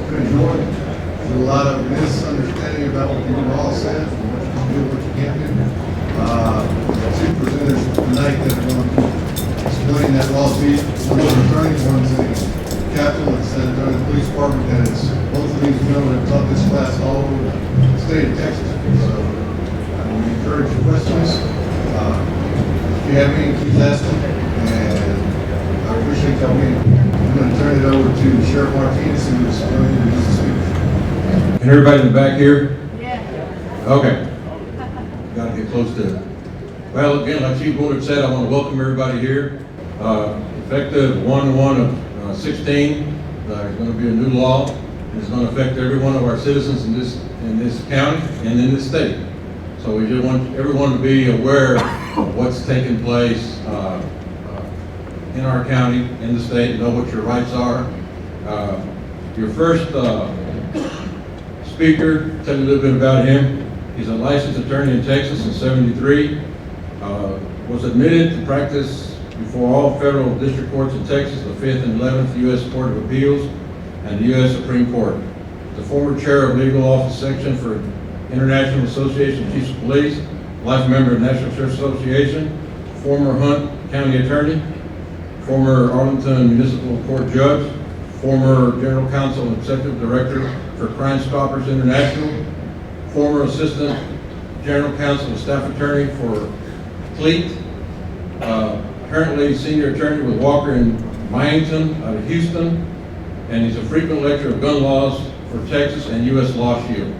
good joy. There's a lot of misunderstanding about what the law says, and what you can do, what you can't do. Two presenters tonight that are going to explain that law to you. One is an attorney, one's a captain, and San Antonio Police Department, and it's both of these gentlemen have taught this class all over the state of Texas. So we encourage your questions. If you have any, please ask them. And I appreciate y'all being here. I'm going to turn it over to Sheriff Martinez, who is going to introduce the speakers. Can everybody in the back hear? Yeah. Okay. Got to get close to it. Well, again, like Chief Woodard said, I want to welcome everybody here. Effective 1/1/16, there's going to be a new law. It's going to affect every one of our citizens in this county and in this state. So we just want everyone to be aware of what's taking place in our county, in the state, know what your rights are. Your first speaker, tell you a little bit about him. He's a licensed attorney in Texas in '73. Was admitted to practice before all federal district courts in Texas, the 5th and 11th U.S. Court of Appeals, and the U.S. Supreme Court. The former chair of Legal Office Section for International Association of Chiefs of Police, life member of National Sheriff's Association, former Hunt County Attorney, former Arlington Municipal Court Judge, former General Counsel and Executive Director for Crime Stoppers International, former Assistant General Counsel and Staff Attorney for Fleet, currently Senior Attorney with Walker in Byington out of Houston, and he's a frequent lecturer of gun laws for Texas and U.S. Law Shield.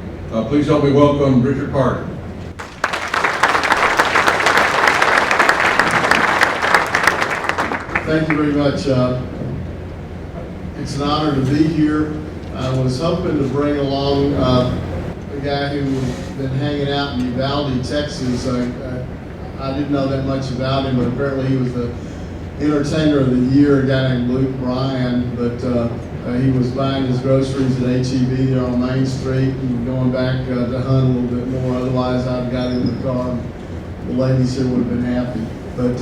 Please help me welcome Richard Carter. Thank you very much. It's an honor to be here. I was hoping to bring along a guy who's been hanging out in Uvalde, Texas. I didn't know that much about him, but apparently he was the Entertainer of the Year, a guy named Luke Bryan. But he was buying his groceries at H-E-B there on Main Street and going back to Hunt a little bit more. Otherwise, I'd got in the car and the ladies here would have been happy. But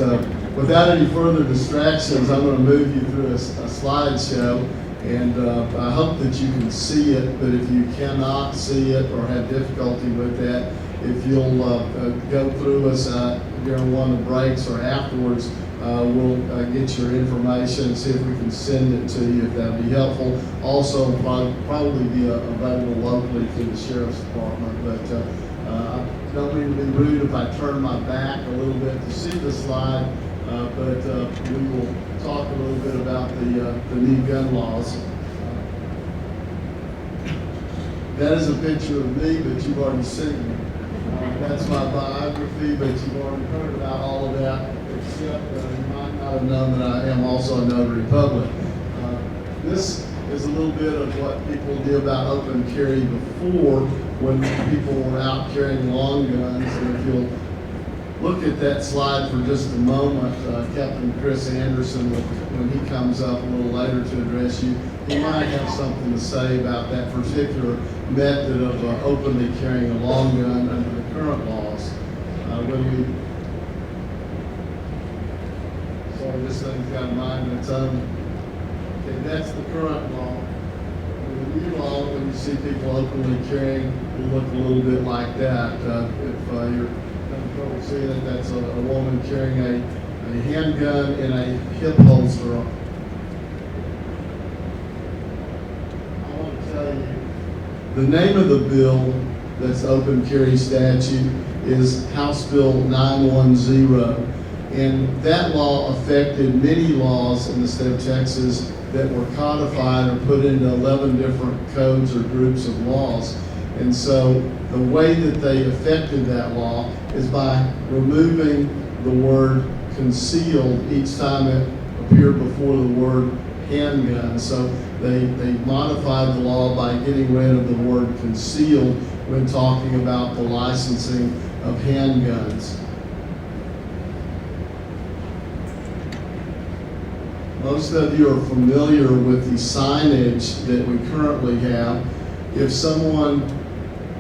without any further distractions, I'm going to move you through a slideshow. And I hope that you can see it, but if you cannot see it or have difficulty with that, if you'll go through us during one of the breaks or afterwards, we'll get your information and see if we can send it to you if that would be helpful. Also, probably be available locally through the Sheriff's Department. But I don't mean to be rude if I turn my back a little bit to see the slide, but we will talk a little bit about the new gun laws. That is a picture of me, but you've already seen me. That's my biography, but you've already heard about all of that, except you might not have known that I am also a notary public. This is a little bit of what people knew about open carry before, when people were out carrying long guns. And if you'll look at that slide for just a moment, Captain Chris Anderson, when he comes up a little later to address you, he might have something to say about that particular method of openly carrying a long gun under the current laws. Sorry, this thing's got a mind of its own. Okay, that's the current law. The new law, when you see people openly carrying, will look a little bit like that. If you're having trouble seeing it, that's a woman carrying a handgun in a hip holster. I want to tell you, the name of the bill that's open carry statute is House Bill 910, and that law affected many laws in the state of Texas that were codified or put into 11 different codes or groups of laws. And so the way that they affected that law is by removing the word concealed each time it appeared before the word handgun. So they modified the law by getting rid of the word concealed when talking about the licensing of handguns. Most of you are familiar with the signage that we currently have. If someone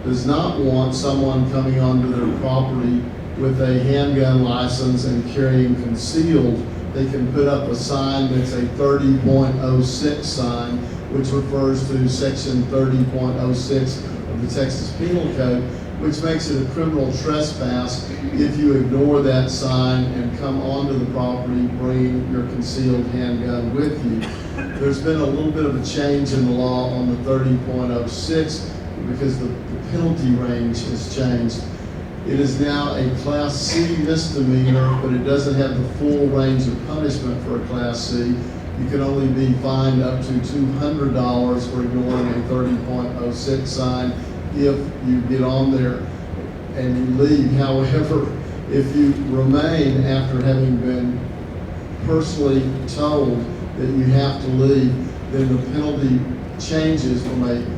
does not want someone coming onto their property with a handgun license and carrying concealed, they can put up a sign that's a 30.06 sign, which refers to section 30.06 of the Texas Penal Code, which makes it a criminal trespass if you ignore that sign and come onto the property bringing your concealed handgun with you. There's been a little bit of a change in the law on the 30.06 because the penalty range has changed. It is now a Class C misdemeanor, but it doesn't have the full range of punishment for a Class C. You can only be fined up to $200 for ignoring a 30.06 sign if you get on there and you leave. However, if you remain after having been personally told that you have to leave, then the penalty changes from a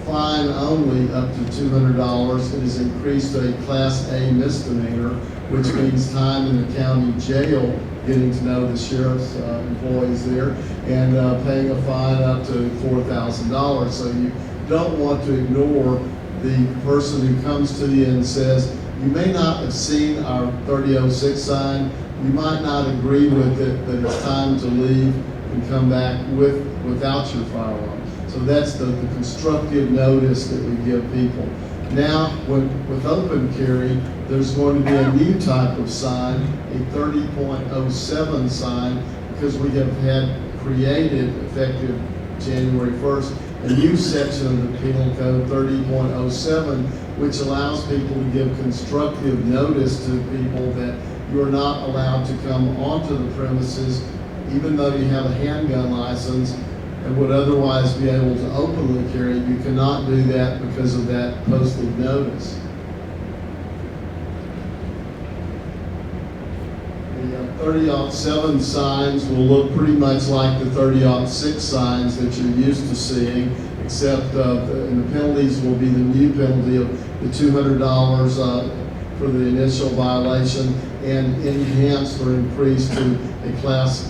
fine only up to $200. It is increased to a Class A misdemeanor, which means time in the county jail, getting to know the sheriff's employees there, and paying a fine up to $4,000. So you don't want to ignore the person who comes to you and says, you may not have seen our 3006 sign, you might not agree with it, that it's time to leave and come back without your firearm. So that's the constructive notice that we give people. Now, with open carry, there's going to be a new type of sign, a 30.07 sign, because we have had created, effective January 1st, a new section of the Penal Code, 30.07, which allows people to give constructive notice to people that you are not allowed to come onto the premises, even though you have a handgun license and would otherwise be able to openly carry. You cannot do that because of that posted notice. The 30-07 signs will look pretty much like the 30-06 signs that you're used to seeing, except and the penalties will be the new penalty of the $200 for the initial violation, and enhanced or increased to a Class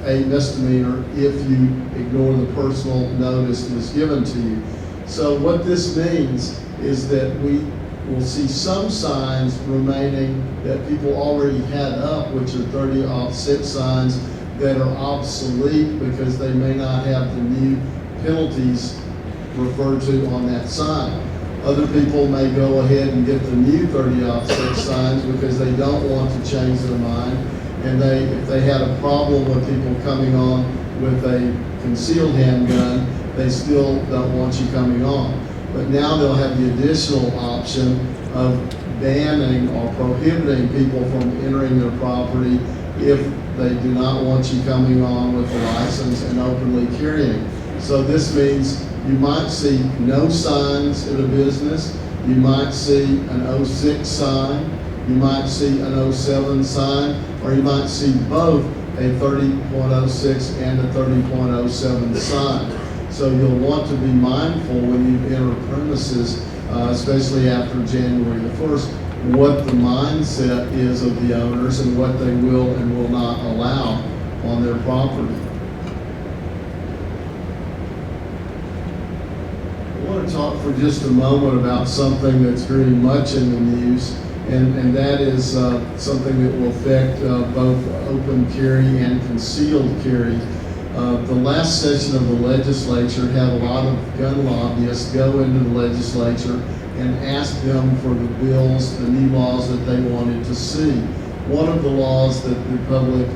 A misdemeanor if you ignore the personal notice that is given to you. So what this means is that we will see some signs remaining that people already had up, which are 30-06 signs that are obsolete because they may not have the new penalties referred to on that sign. Other people may go ahead and get the new 30-06 signs because they don't want to change their mind. And if they had a problem with people coming on with a concealed handgun, they still don't want you coming on. But now they'll have the additional option of banning or prohibiting people from entering their property if they do not want you coming on with a license and openly carrying. So this means you might see no signs at a business, you might see an 06 sign, you might see an 07 sign, or you might see both a 30.06 and a 30.07 sign. So you'll want to be mindful when you enter premises, especially after January the 1st, what the mindset is of the owners and what they will and will not allow on their property. I want to talk for just a moment about something that's very much in the news, and that is something that will affect both open carry and concealed carry. The last session of the legislature had a lot of gun lobbyists go into the legislature and ask them for the bills, the new laws that they wanted to see. One of the laws that the Republic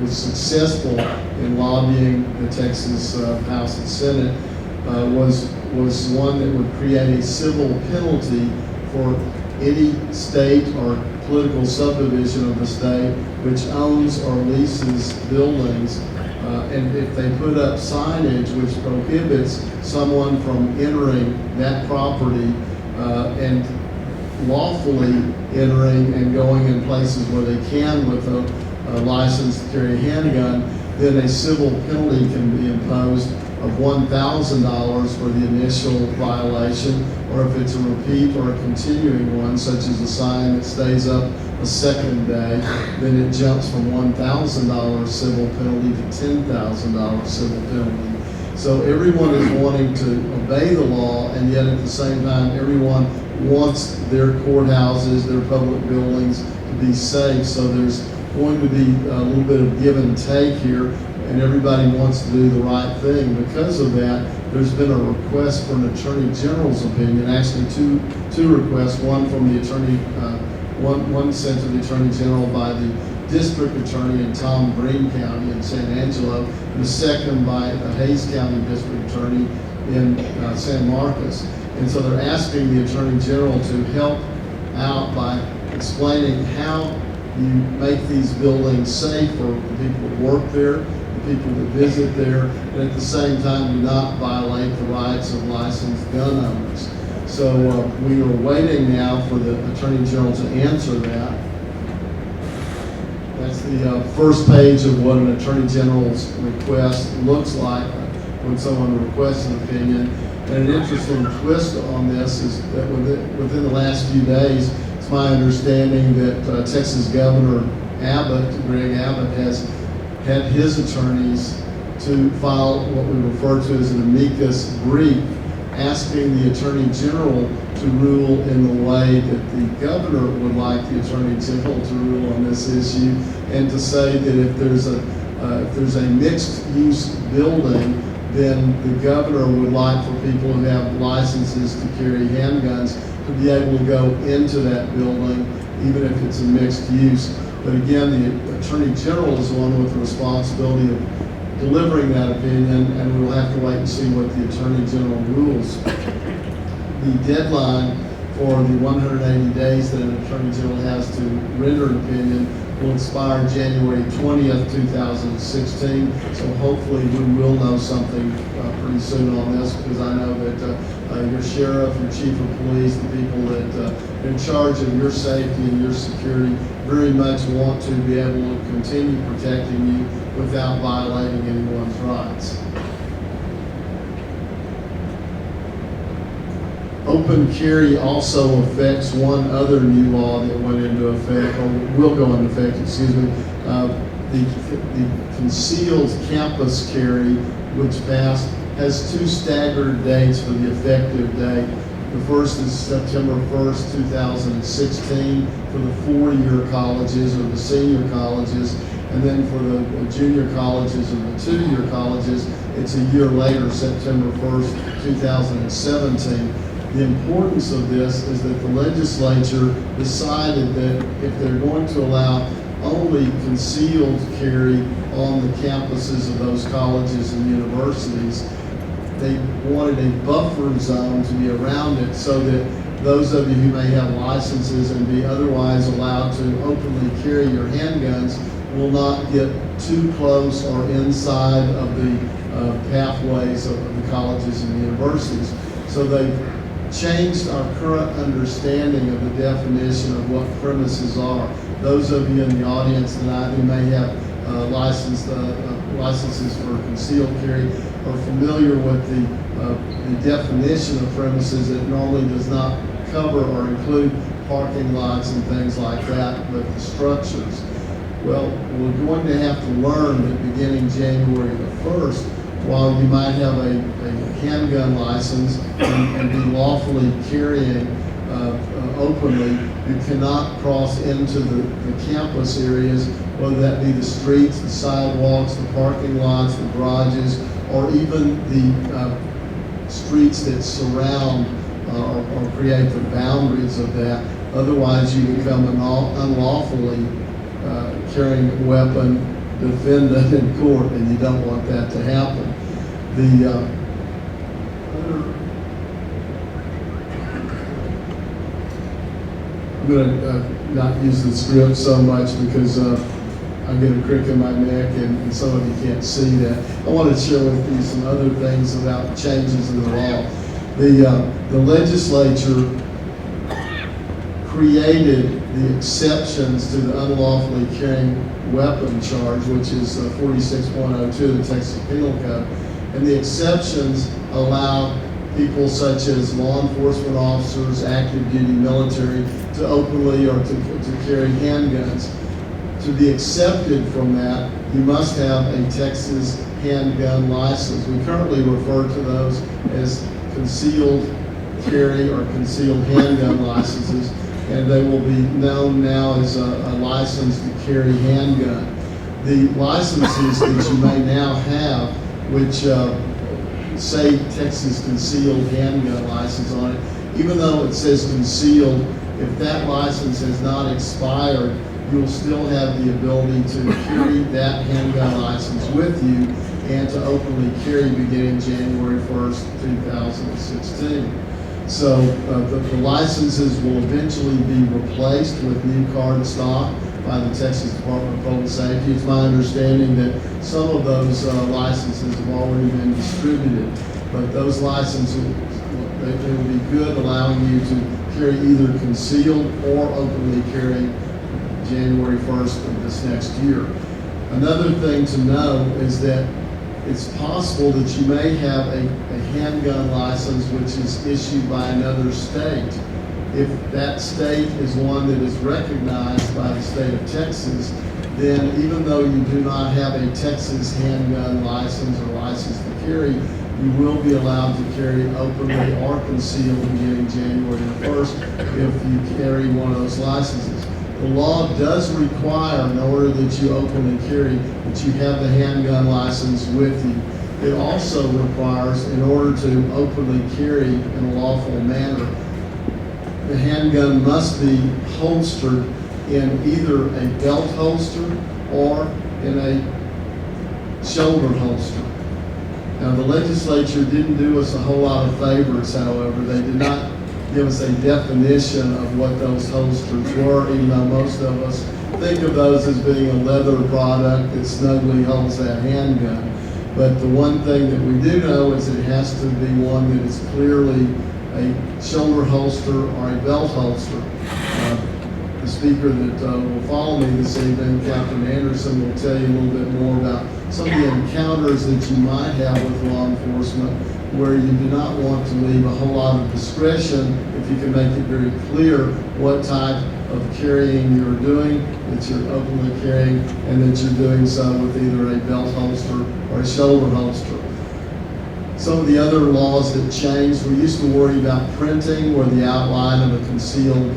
was successful in lobbying the Texas House and Senate was one that would create a civil penalty for any state or political subdivision of the state which owns or leases buildings, and if they put up signage which prohibits someone from entering that property and lawfully entering and going in places where they can with a license to carry a handgun, then a civil penalty can be imposed of $1,000 for the initial violation, or if it's a repeat or a continuing one, such as a sign that stays up a second day, then it jumps from $1,000 civil penalty to $10,000 civil penalty. So everyone is wanting to obey the law, and yet at the same time, everyone wants their courthouses, their public buildings to be safe. So there's going to be a little bit of give and take here, and everybody wants to do the right thing. Because of that, there's been a request for an Attorney General's opinion, actually two requests, one from the Attorney, one sent to the Attorney General by the District Attorney in Tom Green County in San Angelo, and the second by the Hayes County District Attorney in San Marcos. And so they're asking the Attorney General to help out by explaining how you make these buildings safe for the people that work there, the people that visit there, and at the same time do not violate the rights of licensed gun owners. So we are waiting now for the Attorney General to answer that. That's the first page of what an Attorney General's request looks like when someone requests an opinion. And an interesting twist on this is that within the last few days, it's my understanding that Texas Governor Greg Abbott, has had his attorneys to file what we refer to as an amicus brief, asking the Attorney General to rule in the way that the governor would like the Attorney General to rule on this issue, and to say that if there's a mixed-use building, then the governor would like for people who have licenses to carry handguns to be able to go into that building, even if it's a mixed use. But again, the Attorney General is the one with the responsibility of delivering that opinion, and we'll have to wait and see what the Attorney General rules. The deadline for the 180 days that an Attorney General has to render an opinion will expire January 20th, 2016. So hopefully we will know something pretty soon on this, because I know that your sheriff, your chief of police, the people that are in charge of your safety and your security very much want to be able to continue protecting you without violating anyone's rights. Open carry also affects one other new law that went into effect, or will go into effect, excuse me. The concealed campus carry, which passed, has two staggered dates for the effective date. The first is September 1st, 2016 for the four-year colleges or the senior colleges, and then for the junior colleges or the two-year colleges, it's a year later, September 1st, 2017. The importance of this is that the legislature decided that if they're going to allow only concealed carry on the campuses of those colleges and universities, they wanted a buffer zone to be around it so that those of you who may have licenses and be otherwise allowed to openly carry your handguns will not get too close or inside of the pathways of the colleges and universities. So they changed our current understanding of the definition of what premises are. Those of you in the audience tonight who may have licenses for concealed carry are familiar with the definition of premises. It normally does not cover or include parking lots and things like that, but the structures. Well, we're going to have to learn that beginning January the 1st, while you might have a handgun license and be lawfully carrying openly, you cannot cross into the campus areas, whether that be the streets, the sidewalks, the parking lots, the garages, or even the streets that surround or create the boundaries of that. Otherwise, you become an unlawfully carrying a weapon defendant in court, and you don't want that to happen. I'm going to not use the script so much because I get a crick in my neck, and some of you can't see that. I want to share with you some other things about changes in the law. The legislature created the exceptions to the unlawfully carrying weapon charge, which is 46.02 of the Texas Penal Code. And the exceptions allow people such as law enforcement officers, active duty military, to openly or to carry handguns. To be accepted from that, you must have a Texas handgun license. We currently refer to those as concealed carry or concealed handgun licenses. and they will be known now as a license to carry handgun. The licenses that you may now have, which say Texas concealed handgun license on it, even though it says concealed, if that license has not expired, you'll still have the ability to carry that handgun license with you and to openly carry beginning January 1st, 2016. So the licenses will eventually be replaced with new card stock by the Texas Department of Public Safety. It's my understanding that some of those licenses have already been distributed, but those licenses, they will be good, allowing you to carry either concealed or openly carry January 1st of this next year. Another thing to know is that it's possible that you may have a handgun license which is issued by another state. If that state is one that is recognized by the state of Texas, then even though you do not have a Texas handgun license or license to carry, you will be allowed to carry openly or concealed beginning January the 1st if you carry one of those licenses. The law does require, in order that you openly carry, that you have the handgun license with you. It also requires, in order to openly carry in a lawful manner, the handgun must be holstered in either a belt holster or in a shoulder holster. Now, the legislature didn't do us a whole lot of favors, however. They did not give us a definition of what those holsters were, even though most of us think of those as being a leather product that snugly holds that handgun. But the one thing that we do know is it has to be one that is clearly a shoulder holster or a belt holster. The speaker that will follow me this evening, Captain Anderson, will tell you a little bit more about some of the encounters that you might have with law enforcement where you do not want to leave a whole lot of discretion if you can make it very clear what type of carrying you're doing, that you're openly carrying, and that you're doing so with either a belt holster or a shoulder holster. Some of the other laws that changed, we used to worry about printing where the outline of a concealed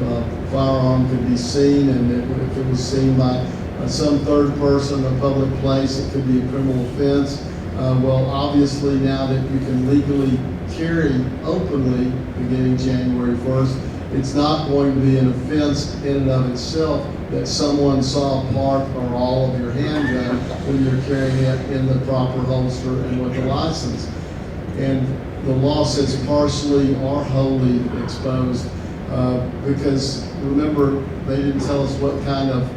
firearm could be seen, and if it was seen by some third person in a public place, it could be a criminal offense. Well, obviously now that you can legally carry openly beginning January 1st, it's not going to be an offense in and of itself that someone saw part or all of your handgun when you're carrying it in the proper holster and with the license. And the law says partially or wholly exposed because remember, they didn't tell us what kind of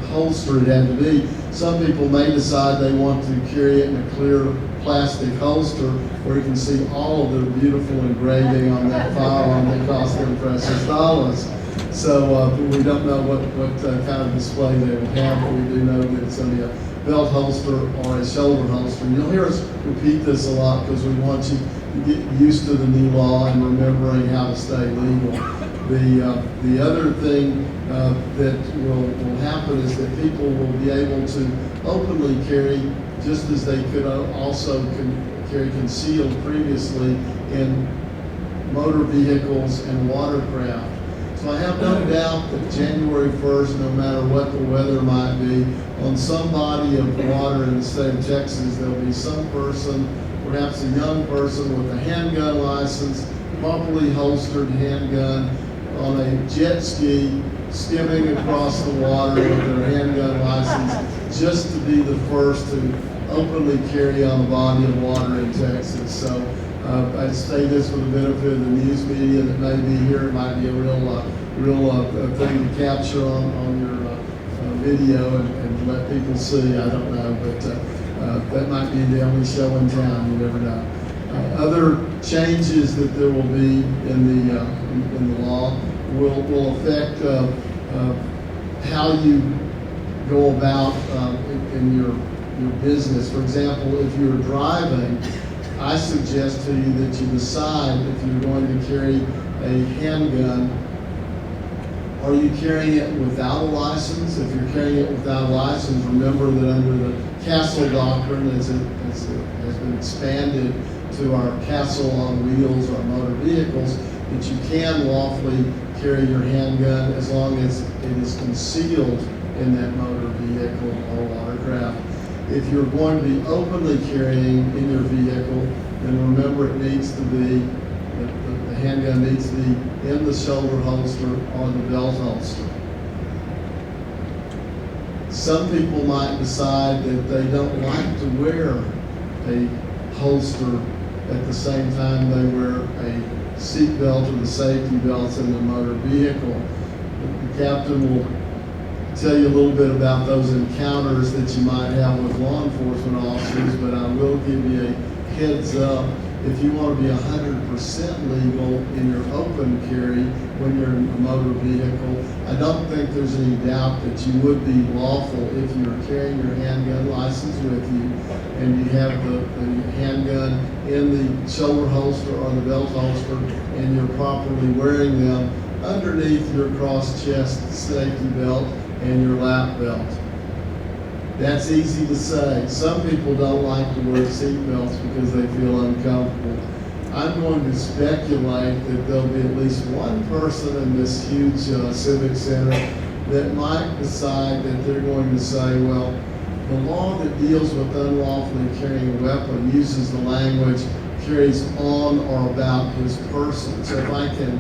holster it had to be. Some people may decide they want to carry it in a clear plastic holster where you can see all of their beautiful engraving on that firearm that cost them precious dollars. So we don't know what kind of display they will have, but we do know that it's going to be a belt holster or a shoulder holster. And you'll hear us repeat this a lot because we want you to get used to the new law and remembering how to stay legal. The other thing that will happen is that people will be able to openly carry just as they could also carry concealed previously in motor vehicles and watercraft. So I have no doubt that January 1st, no matter what the weather might be, on some body of water in the state of Texas, there'll be some person, perhaps a young person with a handgun license, properly holstered handgun, on a jet ski, skimming across the water with their handgun license, just to be the first to openly carry on a body of water in Texas. So I say this for the benefit of the news media that may be here. It might be a real thing to capture on your video and let people see. I don't know, but that might be the only show in town. You never know. Other changes that there will be in the law will affect how you go about in your business. For example, if you're driving, I suggest to you that you decide if you're going to carry a handgun. Are you carrying it without a license? If you're carrying it without a license, remember that under the Castle Doctrine, as it has been expanded to our Castle on wheels or motor vehicles, that you can lawfully carry your handgun as long as it is concealed in that motor vehicle or watercraft. If you're going to be openly carrying in your vehicle, then remember it needs to be, the handgun needs to be in the shoulder holster or the belt holster. Some people might decide that they don't like to wear a holster at the same time they wear a seat belt or the safety belts in the motor vehicle. The captain will tell you a little bit about those encounters that you might have with law enforcement officers, but I will give you a heads up. If you want to be 100% legal in your open carry when you're in a motor vehicle, I don't think there's any doubt that you would be lawful if you're carrying your handgun license with you and you have the handgun in the shoulder holster or the belt holster and you're properly wearing them underneath your cross-chest safety belt and your lap belt. That's easy to say. Some people don't like to wear seat belts because they feel uncomfortable. I'm going to speculate that there'll be at least one person in this huge Civic Center that might decide that they're going to say, well, the law that deals with unlawfully carrying a weapon uses the language carries on or about his person. So if I can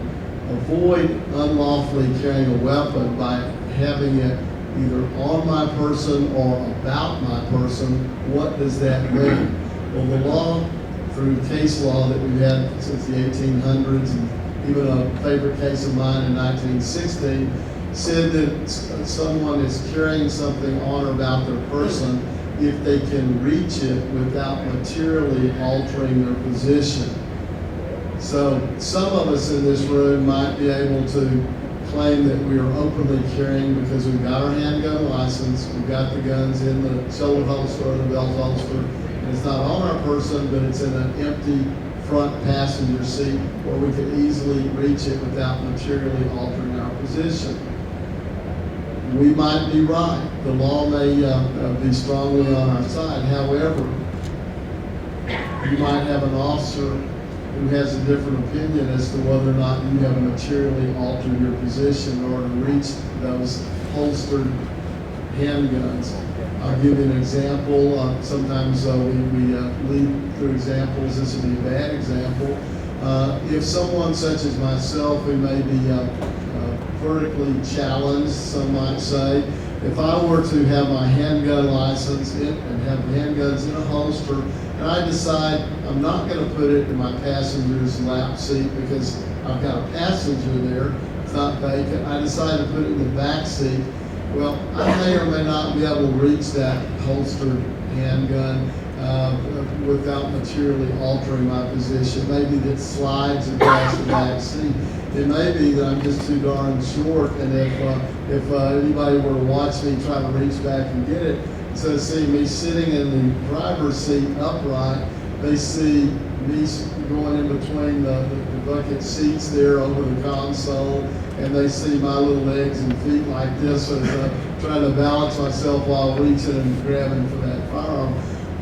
avoid unlawfully carrying a weapon by having it either on my person or about my person, what does that mean? Well, the law, through case law that we've had since the 1800s, and even a favorite case of mine in 1916, said that someone is carrying something on or about their person if they can reach it without materially altering their position. So some of us in this room might be able to claim that we are openly carrying because we've got our handgun license, we've got the guns in the shoulder holster or the belt holster, and it's not on our person, but it's in an empty front passenger seat where we can easily reach it without materially altering our position. We might be right. The law may be strongly on our side. However, you might have an officer who has a different opinion as to whether or not you have materially altered your position in order to reach those holstered handguns. I'll give you an example. Sometimes we lead through examples. This would be a bad example. If someone such as myself, who may be vertically challenged, some might say, if I were to have my handgun license and have handguns in a holster, and I decide I'm not going to put it in my passenger's lap seat because I've got a passenger there, it's not vacant, I decide to put it in the back seat, well, I may or may not be able to reach that holstered handgun without materially altering my position. Maybe that slides across the back seat. It may be that I'm just too darn short, and if anybody were to watch me try to reach back and get it, instead of seeing me sitting in the driver's seat upright, they see me going in between the bucket seats there over the console, and they see my little legs and feet like this as trying to balance myself while reaching and grabbing for that firearm.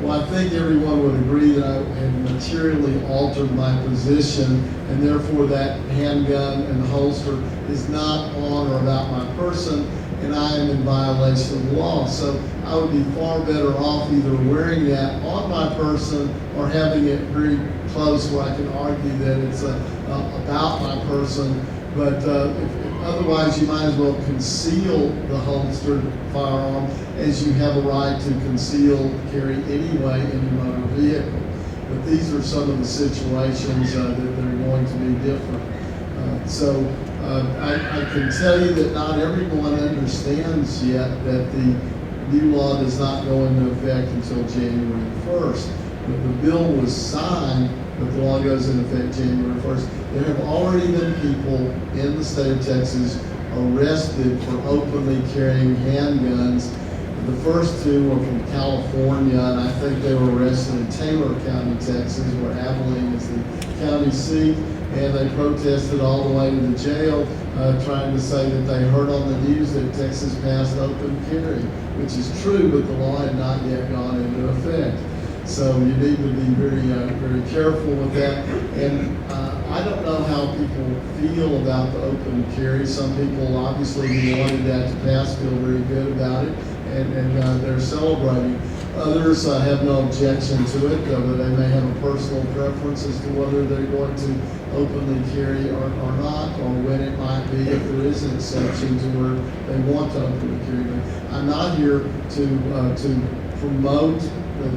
Well, I think everyone would agree that I had materially altered my position, and therefore that handgun and holster is not on or about my person, and I am in violation of the law. So I would be far better off either wearing that on my person or having it very close where I can argue that it's about my person. But otherwise, you might as well conceal the holstered firearm as you have a right to conceal carry anyway in your motor vehicle. But these are some of the situations that are going to be different. I can tell you that not everyone understands yet that the new law does not go into effect until January 1st. But the bill was signed, but the law goes into effect January 1st. There have already been people in the state of Texas arrested for openly carrying handguns. The first two were from California, and I think they were arrested in Taylor County, Texas, where Abilene is the county seat, and they protested all the way to the jail, trying to say that they heard on the news that Texas passed open carry, which is true, but the law had not yet gone into effect. So you need to be very careful with that. And I don't know how people feel about the open carry. Some people obviously who wanted that to pass feel very good about it, and they're celebrating. Others have no objection to it, but they may have a personal preference as to whether they're going to openly carry or not, or when it might be, if there is an exception to where they want to openly carry. But I'm not here to promote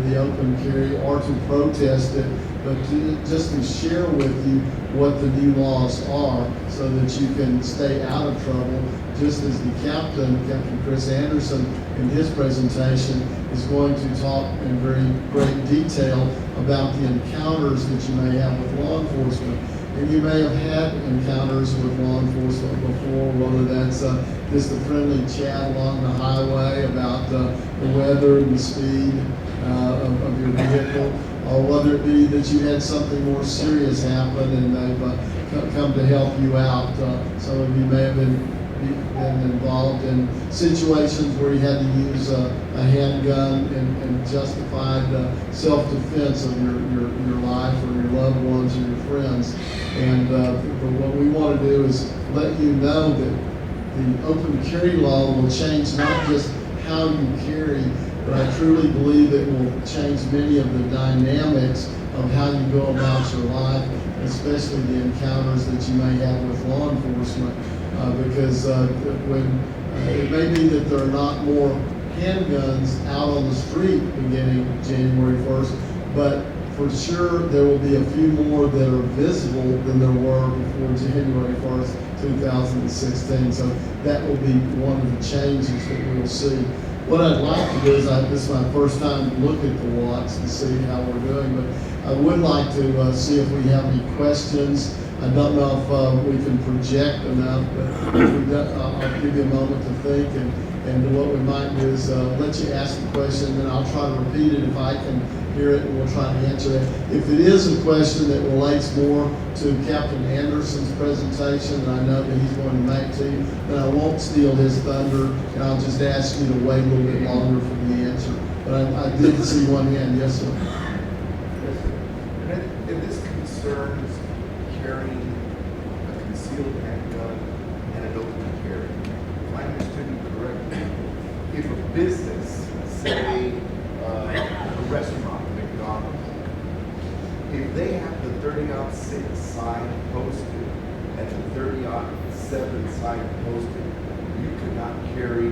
the open carry or to protest it, but just to share with you what the new laws are so that you can stay out of trouble, just as the Captain Chris Anderson, in his presentation, is going to talk in very great detail about the encounters that you may have with law enforcement. And you may have had encounters with law enforcement before, whether that's just a friendly chat along the highway about the weather and the speed of your vehicle, or whether it be that you had something more serious happen and they've come to help you out. Some of you may have been involved in situations where you had to use a handgun and justified self-defense of your life or your loved ones or your friends. And what we want to do is let you know that the open carry law will change not just how you carry, but I truly believe it will change many of the dynamics of how you go about your life, especially the encounters that you may have with law enforcement. Because when it may be that there are not more handguns out on the street beginning January 1st, but for sure there will be a few more that are visible than there were before January 1st, 2016. So that will be one of the changes that we'll see. What I'd like to do is, this is my first time to look at the watch and see how we're doing, but I would like to see if we have any questions. I don't know if we can project enough, but if we do, I'll give you a moment to think, and what we might do is let you ask the question, and I'll try to repeat it if I can hear it, and we'll try to answer it. If it is a question that relates more to Captain Anderson's presentation, and I know that he's going to make to you, then I won't steal his thunder, and I'll just ask you to wait a little bit longer for the answer. But I did see one hand. Yes, sir. Yes, sir. And this concerns carrying a concealed handgun and an open carry. If I understood you correctly, if a business, say a restaurant, McDonald's, if they have the 30-06 sign posted and the 30-07 sign posted, you could not carry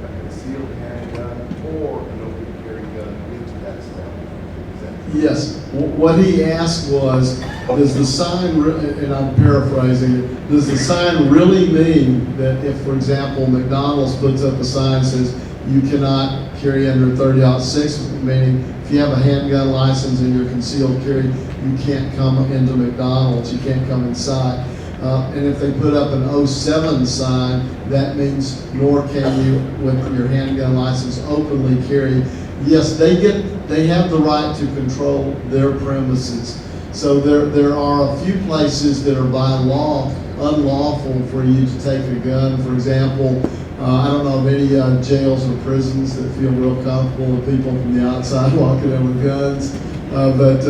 a concealed handgun or an open carry gun into that establishment. Yes. What he asked was, does the sign, and I'm paraphrasing it, does the sign really mean that if, for example, McDonald's puts up a sign that says you cannot carry under 30-06, meaning if you have a handgun license and you're concealed carry, you can't come into McDonald's, you can't come inside. And if they put up an 07 sign, that means nor can you, with your handgun license, openly carry. Yes, they have the right to control their premises. So there are a few places that are by law unlawful for you to take a gun. For example, I don't know of any jails or prisons that feel real comfortable with people from the outside walking in with guns. But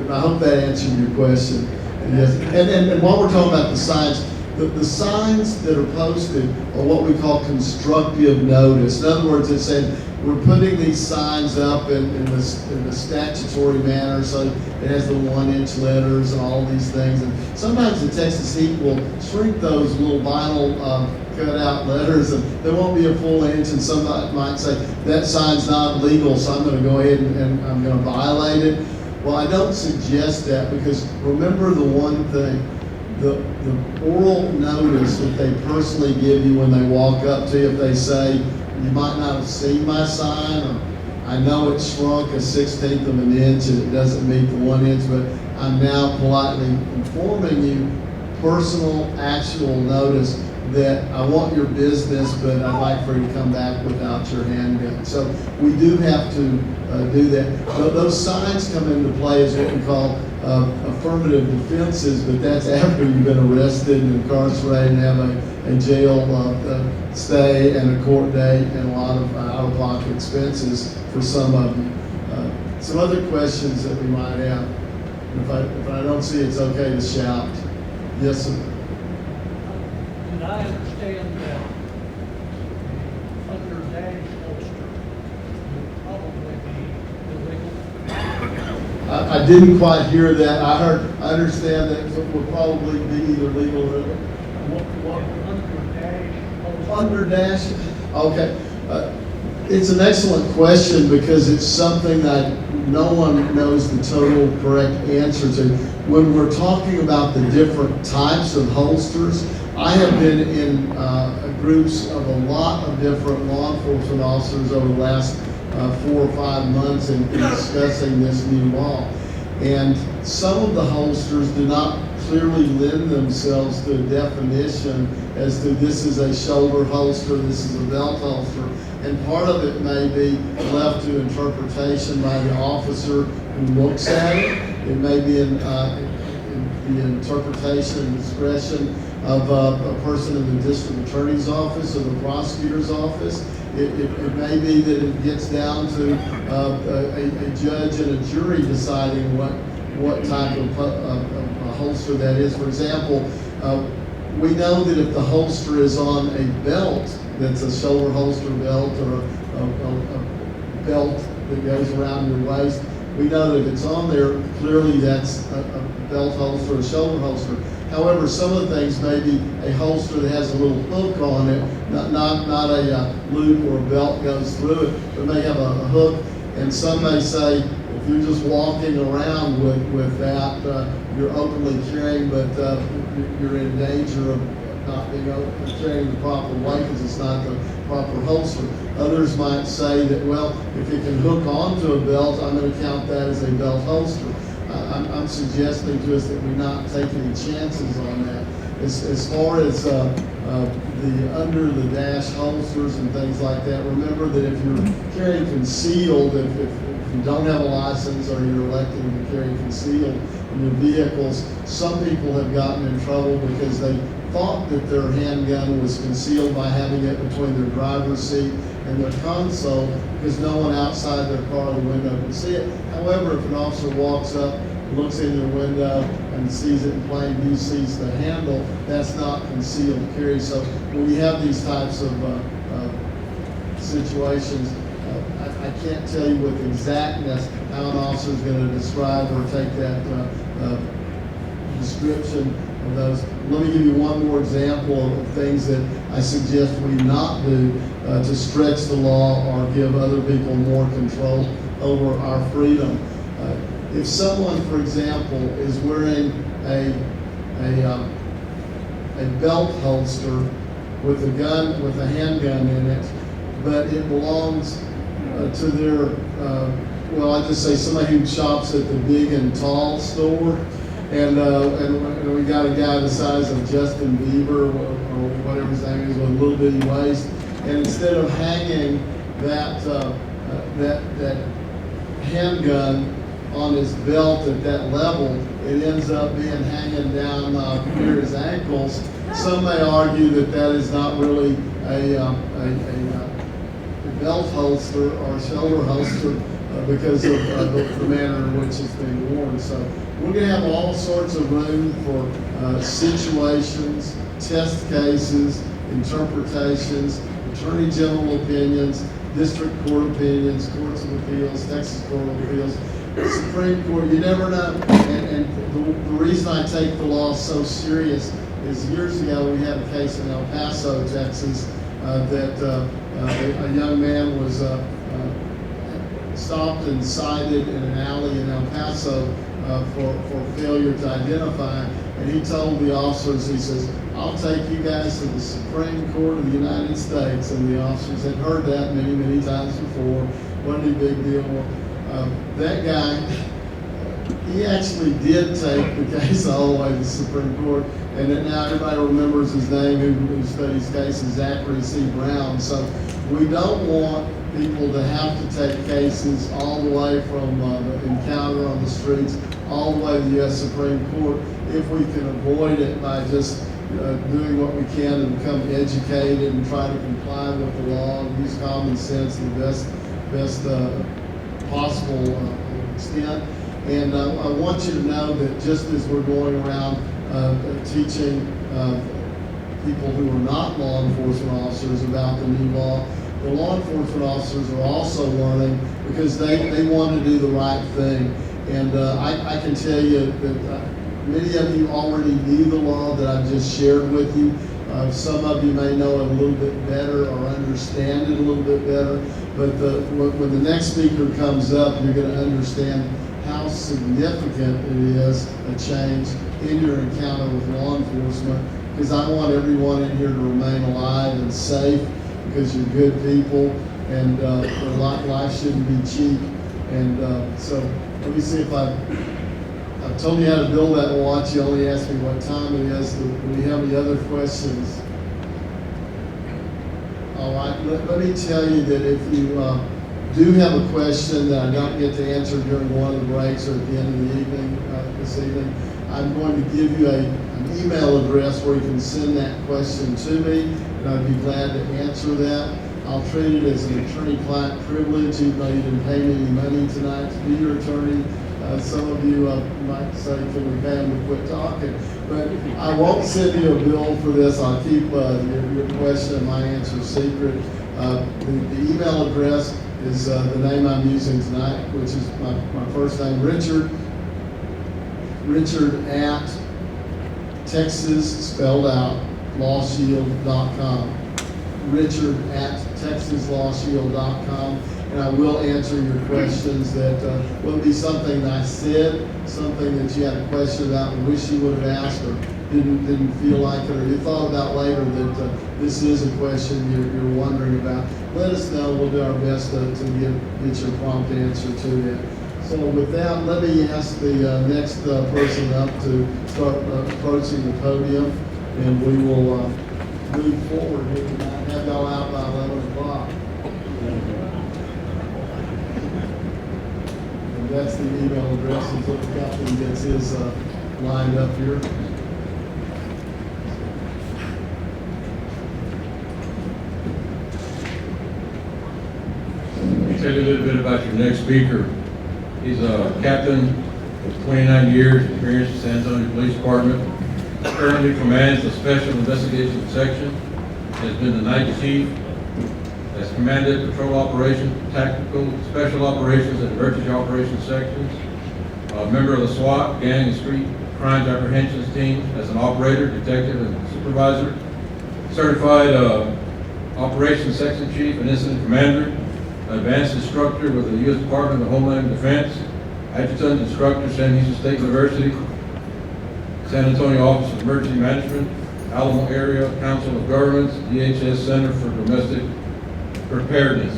I hope that answered your question. Yes. And while we're talking about the signs, the signs that are posted are what we call constructive notice. In other words, it's saying we're putting these signs up in the statutory manner, so it has the 1-inch letters and all these things. And sometimes the Texas Heat will shrink those little vinyl cut-out letters, and there won't be a full inch. And somebody might say that sign's not legal, so I'm going to go ahead and I'm going to violate it. Well, I don't suggest that, because remember the one thing. The oral notice that they personally give you when they walk up to you, if they say, you might not have seen my sign, or I know it shrunk 1/16 of an inch and it doesn't meet the 1 inch, but I'm now politely informing you, personal, actual notice that I want your business, but I'd like for you to come back without your handgun. So we do have to do that. But those signs come into play as what we call affirmative defenses, but that's after you've been arrested and incarcerated and have a jail stay and a court date and a lot of out-of-pocket expenses for some of you. some other questions that we might have. If I don't see it's okay to shout. Yes, sir. Did I understand that under dash holster would probably be illegal? I didn't quite hear that. I understand that it would probably be either legal or what? Under dash holster? Under dash? Okay. It's an excellent question because it's something that no one knows the total correct answer to. When we're talking about the different types of holsters, I have been in groups of a lot of different law enforcement officers over the last 4 or 5 months in discussing this new law. And some of the holsters do not clearly lend themselves to a definition as to this is a shoulder holster, this is a belt holster. And part of it may be left to interpretation by the officer who looks at it. It may be in the interpretation and discretion of a person in the district attorney's office or the prosecutor's office. It may be that it gets down to a judge and a jury deciding what type of a holster that is. For example, we know that if the holster is on a belt, that's a shoulder holster belt or a belt that goes around your waist, we know that if it's on there, clearly that's a belt holster or a shoulder holster. However, some of the things may be a holster that has a little hook on it, not a loop or a belt goes through it, but may have a hook. And some may say, if you're just walking around with that, you're openly carrying, but you're in danger of not being carrying the proper way because it's not the proper holster. Others might say that, well, if it can hook onto a belt, I'm going to count that as a belt holster. I'm suggesting to us that we not take any chances on that. As far as the under the dash holsters and things like that, remember that if you're carrying concealed, if you don't have a license or you're electing to carry concealed in your vehicles, some people have gotten in trouble because they thought that their handgun was concealed by having it between their driver's seat and their console because no one outside their car or the window can see it. However, if an officer walks up, looks in their window and sees it in plain view, sees the handle, that's not concealed carry. So when you have these types of situations, I can't tell you with exactness how an officer is going to describe or take that description of those. Let me give you one more example of things that I suggest we not do to stretch the law or give other people more control over our freedom. If someone, for example, is wearing a belt holster with a gun, with a handgun in it, but it belongs to their, well, I just say somebody who shops at the Big and Tall store, and we got a guy the size of Justin Bieber or whatever his name is with a little bitty waist, and instead of hanging that handgun on his belt at that level, it ends up being hanging down near his ankles. Some may argue that that is not really a belt holster or shoulder holster because of the manner in which it's being worn. So we're going to have all sorts of room for situations, test cases, interpretations, Attorney General opinions, district court opinions, courts of appeals, Texas Court of Appeals, Supreme Court. You never know. And the reason I take the law so serious is years ago we had a case in El Paso, Texas, that a young man was stopped and cited in an alley in El Paso for failure to identify. And he told the officers, he says, I'll take you guys to the Supreme Court of the United States. And the officers had heard that many, many times before. Wasn't a big deal. That guy, he actually did take the case all the way to the Supreme Court, and then now everybody remembers his name who studies cases, Zachary C. Brown. So we don't want people to have to take cases all the way from the encounter on the streets all the way to the U.S. Supreme Court if we can avoid it by just doing what we can to become educated and try to comply with the law and use common sense and the best possible extent. And I want you to know that just as we're going around teaching people who are not law enforcement officers about the new law, the law enforcement officers are also learning because they want to do the right thing. And I can tell you that many of you already knew the law that I've just shared with you. Some of you may know it a little bit better or understand it a little bit better. But when the next speaker comes up, you're going to understand how significant it is a change in your encounter with law enforcement. Because I want everyone in here to remain alive and safe, because you're good people, and life shouldn't be cheap. And so let me see if I've told you how to build that watch. You only asked me what time it is. Do we have any other questions? All right, let me tell you that if you do have a question that I don't get to answer during one of the breaks or at the end of the evening, this evening, I'm going to give you an email address where you can send that question to me, and I'd be glad to answer that. I'll treat it as an attorney-client privilege, even though you didn't pay me any money tonight to be your attorney. Some of you might say, can we pay him to quit talking? But I won't send you a bill for this. I'll keep your question and my answer secret. The email address is the name I'm using tonight, which is my first name, Richard at Texas, spelled out, lawshield.com. Richard at texaslawshield.com. And I will answer your questions. That will be something that I said, something that you had a question about and wish you would have asked, or didn't feel like it, or you thought about later that this is a question you're wondering about. Let us know. We'll do our best to get your prompt answer to it. So with that, let me ask the next person up to start approaching the podium, and we will move forward here tonight. Have y'all out by 11 o'clock. And that's the email address until the captain gets his lined up here. Tell you a little bit about your next speaker. He's a captain with 29 years experience in San Antonio Police Department. Currently commands the Special Investigations Section. Has been the night chief. Has commanded patrol operations, tactical, special operations, and emergency operations sections. A member of the SWAT, gang and street crimes apprehensions team as an operator, detective, and supervisor. Certified operations section chief and incident commander. Advanced instructor with the U.S. Department of Homeland Defense, adjutant instructor, San Diego State University, San Antonio Office of Emergency Management, Alamo Area Council of Governments, DHS Center for Domestic Preparedness.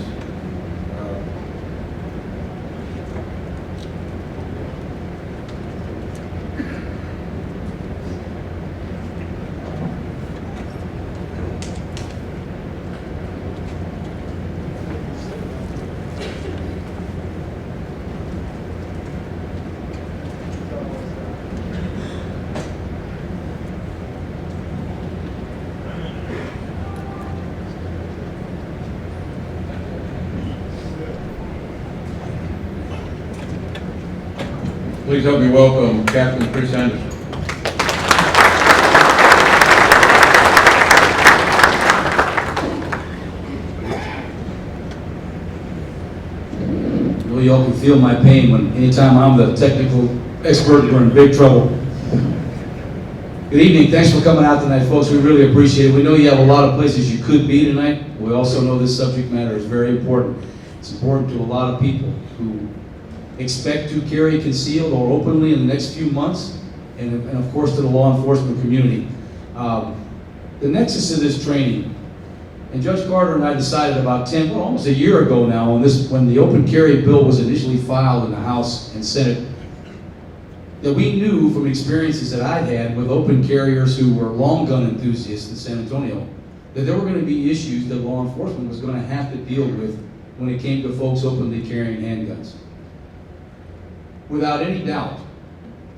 Please help me welcome Captain Chris Anderson. Well, y'all can feel my pain when anytime I'm the technical expert, we're in big trouble. Good evening. Thanks for coming out tonight, folks. We really appreciate it. We know you have a lot of places you could be tonight. We also know this subject matter is very important. It's important to a lot of people who expect to carry concealed or openly in the next few months, and of course to the law enforcement community. The nexus of this training, and Judge Carter and I decided about almost a year ago now, when the open carry bill was initially filed in the House and Senate, that we knew from experiences that I'd had with open carriers who were long gun enthusiasts in San Antonio, that there were going to be issues that law enforcement was going to have to deal with when it came to folks openly carrying handguns. Without any doubt,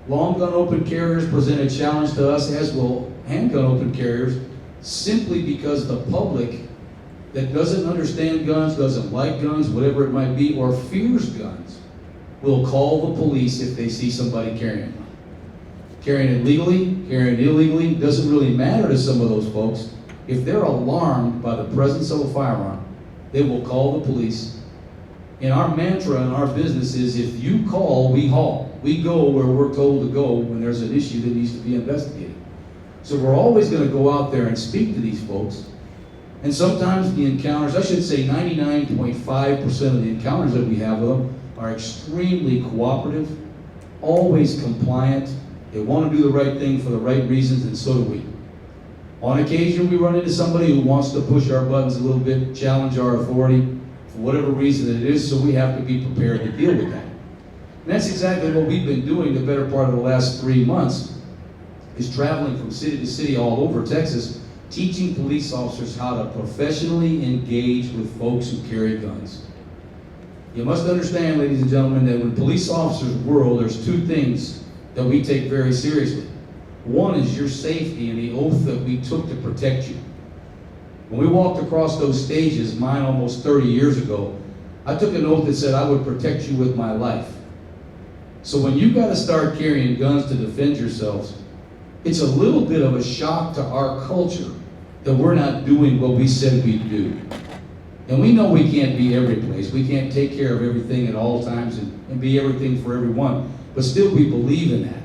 long gun open carriers present a challenge to us, as will handgun open carriers, simply because the public that doesn't understand guns, doesn't like guns, whatever it might be, or fears guns, will call the police if they see somebody carrying one. Carrying it legally, carrying it illegally, doesn't really matter to some of those folks. If they're alarmed by the presence of a firearm, they will call the police. And our mantra in our business is, if you call, we haul. We go where we're told to go when there's an issue that needs to be investigated. So we're always going to go out there and speak to these folks. And sometimes the encounters, I should say 99.5% of the encounters that we have with them are extremely cooperative, always compliant. They want to do the right thing for the right reasons, and so do we. On occasion, we run into somebody who wants to push our buttons a little bit, challenge our authority, for whatever reason it is, so we have to be prepared to deal with that. And that's exactly what we've been doing the better part of the last 3 months, is traveling from city to city all over Texas, teaching police officers how to professionally engage with folks who carry guns. You must understand, ladies and gentlemen, that when police officers whirl, there's two things that we take very seriously. One is your safety and the oath that we took to protect you. When we walked across those stages, mine almost 30 years ago, I took an oath that said I would protect you with my life. So when you got to start carrying guns to defend yourselves, it's a little bit of a shock to our culture that we're not doing what we said we'd do. And we know we can't be every place. We can't take care of everything at all times and be everything for everyone. But still, we believe in that.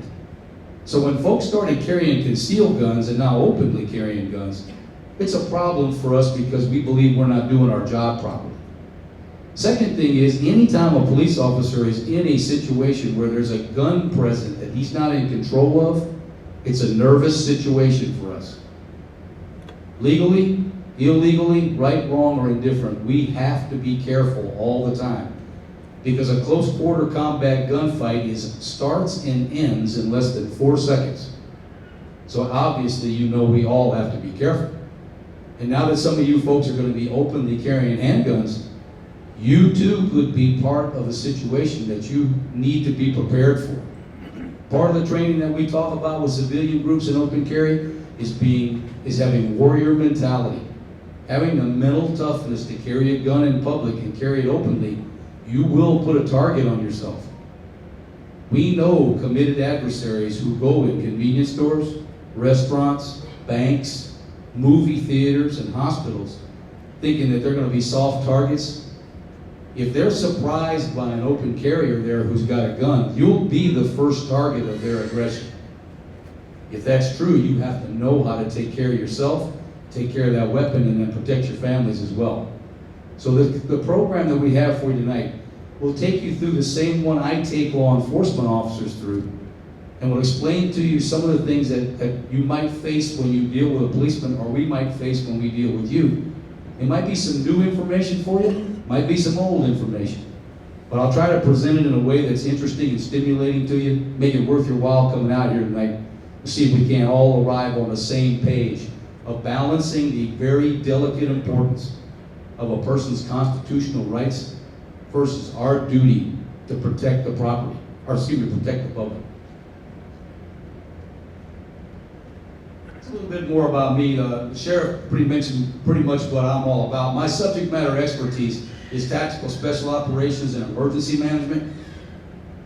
So when folks started carrying concealed guns and now openly carrying guns, it's a problem for us because we believe we're not doing our job properly. Second thing is, anytime a police officer is in a situation where there's a gun present that he's not in control of, it's a nervous situation for us. Legally, illegally, right, wrong, or indifferent, we have to be careful all the time. Because a close quarter combat gunfight starts and ends in less than 4 seconds. So obviously, you know we all have to be careful. And now that some of you folks are going to be openly carrying handguns, you too could be part of a situation that you need to be prepared for. Part of the training that we talk about with civilian groups in open carry is having warrior mentality. Having the mental toughness to carry a gun in public and carry it openly. You will put a target on yourself. We know committed adversaries who go in convenience stores, restaurants, banks, movie theaters, and hospitals, thinking that they're going to be soft targets. If they're surprised by an open carrier there who's got a gun, you'll be the first target of their aggression. If that's true, you have to know how to take care of yourself, take care of that weapon, and then protect your families as well. So the program that we have for you tonight will take you through the same one I take law enforcement officers through, and will explain to you some of the things that you might face when you deal with a policeman, or we might face when we deal with you. It might be some new information for you, might be some old information, but I'll try to present it in a way that's interesting and stimulating to you, make it worth your while coming out here tonight to see if we can't all arrive on the same page of balancing the very delicate importance of a person's constitutional rights versus our duty to protect the property, protect the public. It's a little bit more about me. The sheriff mentioned pretty much what I'm all about. My subject matter expertise is tactical special operations and emergency management.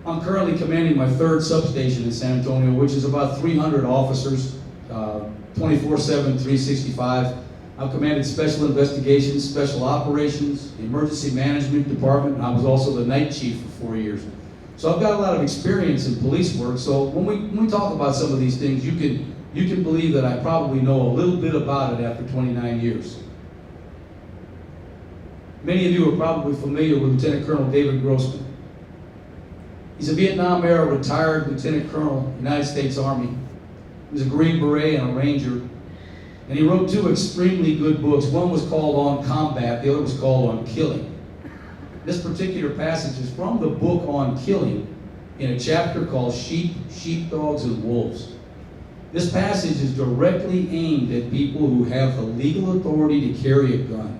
I'm currently commanding my 3rd substation in San Antonio, which is about 300 officers, 24/7, 365. I've commanded special investigations, special operations, the emergency management department, and I was also the night chief for 4 years. So I've got a lot of experience in police work. So when we talk about some of these things, you can believe that I probably know a little bit about it after 29 years. Many of you are probably familiar with Lieutenant Colonel David Grossman. He's a Vietnam-era retired Lieutenant Colonel, United States Army. He was a Green Beret and a Ranger. And he wrote 2 extremely good books. One was called On Combat, the other was called On Killing. This particular passage is from the book On Killing in a chapter called Sheep, Sheepdogs, and Wolves. This passage is directly aimed at people who have the legal authority to carry a gun.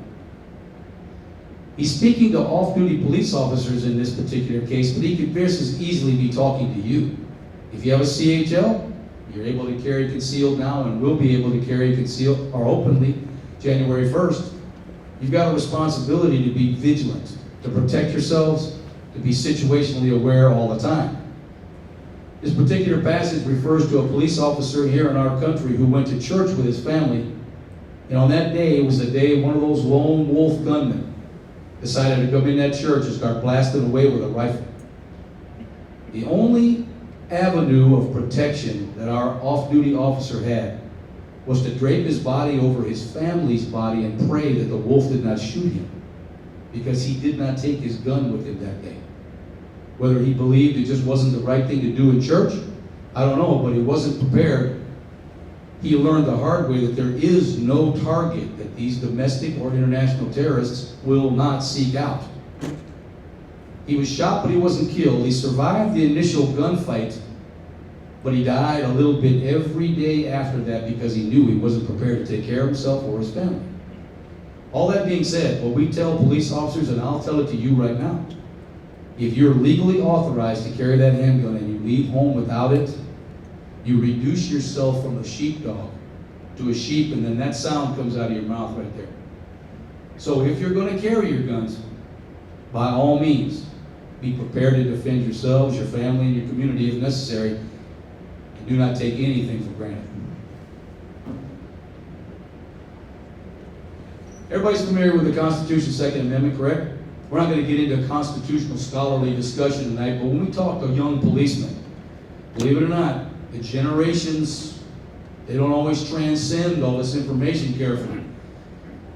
He's speaking to off-duty police officers in this particular case, but he could just as easily be talking to you. If you have a CHL, you're able to carry concealed now and will be able to carry concealed or openly January 1st. You've got a responsibility to be vigilant, to protect yourselves, to be situationally aware all the time. This particular passage refers to a police officer here in our country who went to church with his family, and on that day, it was the day one of those lone wolf gunmen decided to come in that church and start blasting away with a rifle. The only avenue of protection that our off-duty officer had was to drape his body over his family's body and pray that the wolf did not shoot him, because he did not take his gun with him that day. Whether he believed it just wasn't the right thing to do in church, I don't know, but he wasn't prepared. He learned the hard way that there is no target that these domestic or international terrorists will not seek out. He was shot, but he wasn't killed. He survived the initial gunfight, but he died a little bit every day after that because he knew he wasn't prepared to take care of himself or his family. All that being said, what we tell police officers, and I'll tell it to you right now, if you're legally authorized to carry that handgun and you leave home without it, you reduce yourself from a sheepdog to a sheep, and then that sound comes out of your mouth right there. So if you're going to carry your guns, by all means, be prepared to defend yourselves, your family, and your community if necessary, and do not take anything for granted. Everybody's familiar with the Constitution's Second Amendment, correct? We're not going to get into a constitutional scholarly discussion tonight, but when we talk to young policemen, believe it or not, the generations, they don't always transcend all this information carefully.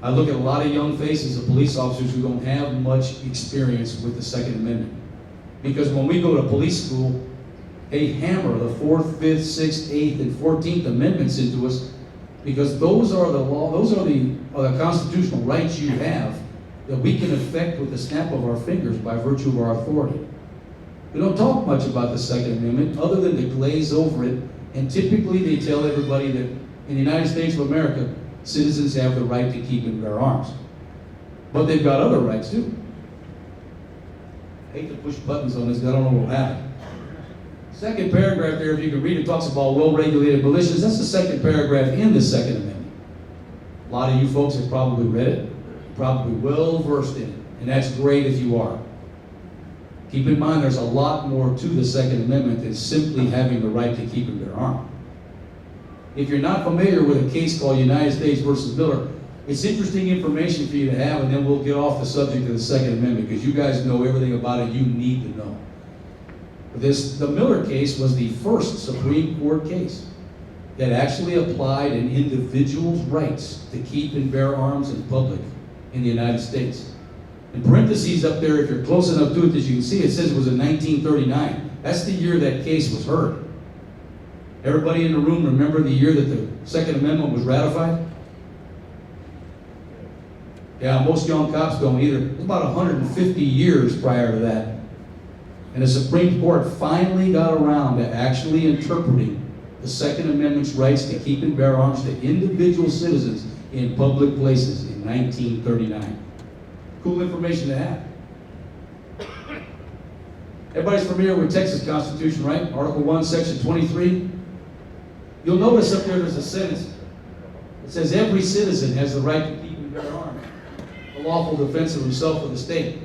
I look at a lot of young faces of police officers who don't have much experience with the Second Amendment. Because when we go to police school, they hammer the 4th, 5th, 6th, 8th, and 14th Amendments into us, because those are the law, those are the constitutional rights you have that we can effect with the snap of our fingers by virtue of our authority. We don't talk much about the Second Amendment other than to glaze over it, and typically they tell everybody that in the United States of America, citizens have the right to keep and bear arms. But they've got other rights too. I hate to push buttons on this, I don't know what will happen. Second paragraph there, if you can read it, talks about well-regulated militias. That's the second paragraph in the Second Amendment. A lot of you folks have probably read it, you're probably well-versed in it, and that's great if you are. Keep in mind there's a lot more to the Second Amendment than simply having the right to keep and bear arms. If you're not familiar with a case called United States versus Miller, it's interesting information for you to have, and then we'll get off the subject of the Second Amendment, because you guys know everything about it you need to know. The Miller case was the first Supreme Court case that actually applied an individual's rights to keep and bear arms in public in the United States. In parentheses up there, if you're close enough to it as you can see, it says it was in 1939. That's the year that case was heard. Everybody in the room remember the year that the Second Amendment was ratified? Yeah, most young cops don't either. It was about 150 years prior to that. And the Supreme Court finally got around to actually interpreting the Second Amendment's rights to keep and bear arms to individual citizens in public places in 1939. Cool information to have. Everybody's familiar with Texas Constitution, right? Article 1, Section 23. You'll notice up there there's a sentence. It says every citizen has the right to keep and bear arms, the lawful defense of himself or the state.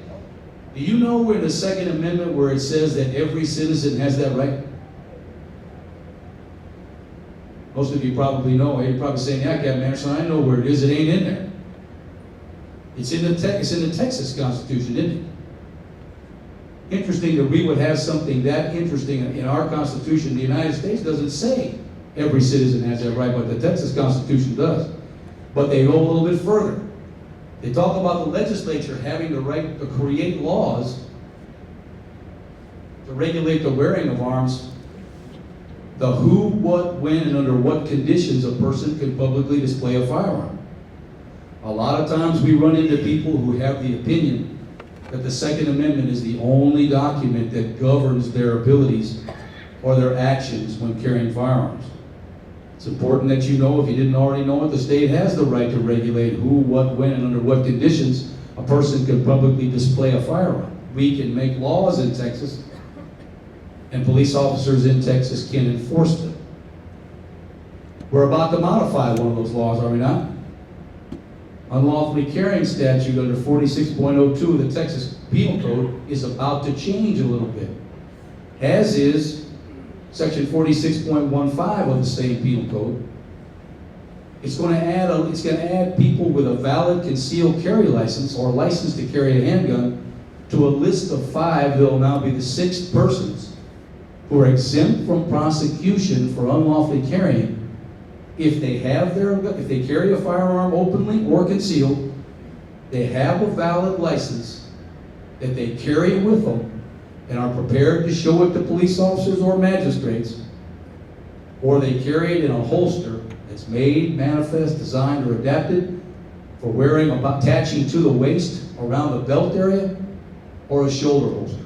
Do you know where the Second Amendment where it says that every citizen has that right? Most of you probably know. You're probably saying, yeah, Captain Anderson, I know where it is. It ain't in there. It's in the Texas Constitution, isn't it? Interesting that we would have something that interesting in our Constitution. The United States doesn't say every citizen has that right, but the Texas Constitution does. But they go a little bit further. They talk about the legislature having the right to create laws to regulate the wearing of arms, the who, what, when, and under what conditions a person can publicly display a firearm. A lot of times we run into people who have the opinion that the Second Amendment is the only document that governs their abilities or their actions when carrying firearms. It's important that you know, if you didn't already know it, the state has the right to regulate who, what, when, and under what conditions a person can publicly display a firearm. We can make laws in Texas, and police officers in Texas can enforce them. We're about to modify one of those laws, are we not? unlawfully carrying statute under 46.02 of the Texas Penal Code is about to change a little bit, as is section 46.15 of the same penal code. It's going to add people with a valid concealed carry license or license to carry a handgun to a list of 5 that will now be the 6 persons who are exempt from prosecution for unlawfully carrying if they carry a firearm openly or concealed, they have a valid license that they carry with them and are prepared to show it to police officers or magistrates, or they carry it in a holster that's made, manifest, designed, or adapted for wearing attaching to the waist, around the belt area, or a shoulder holster.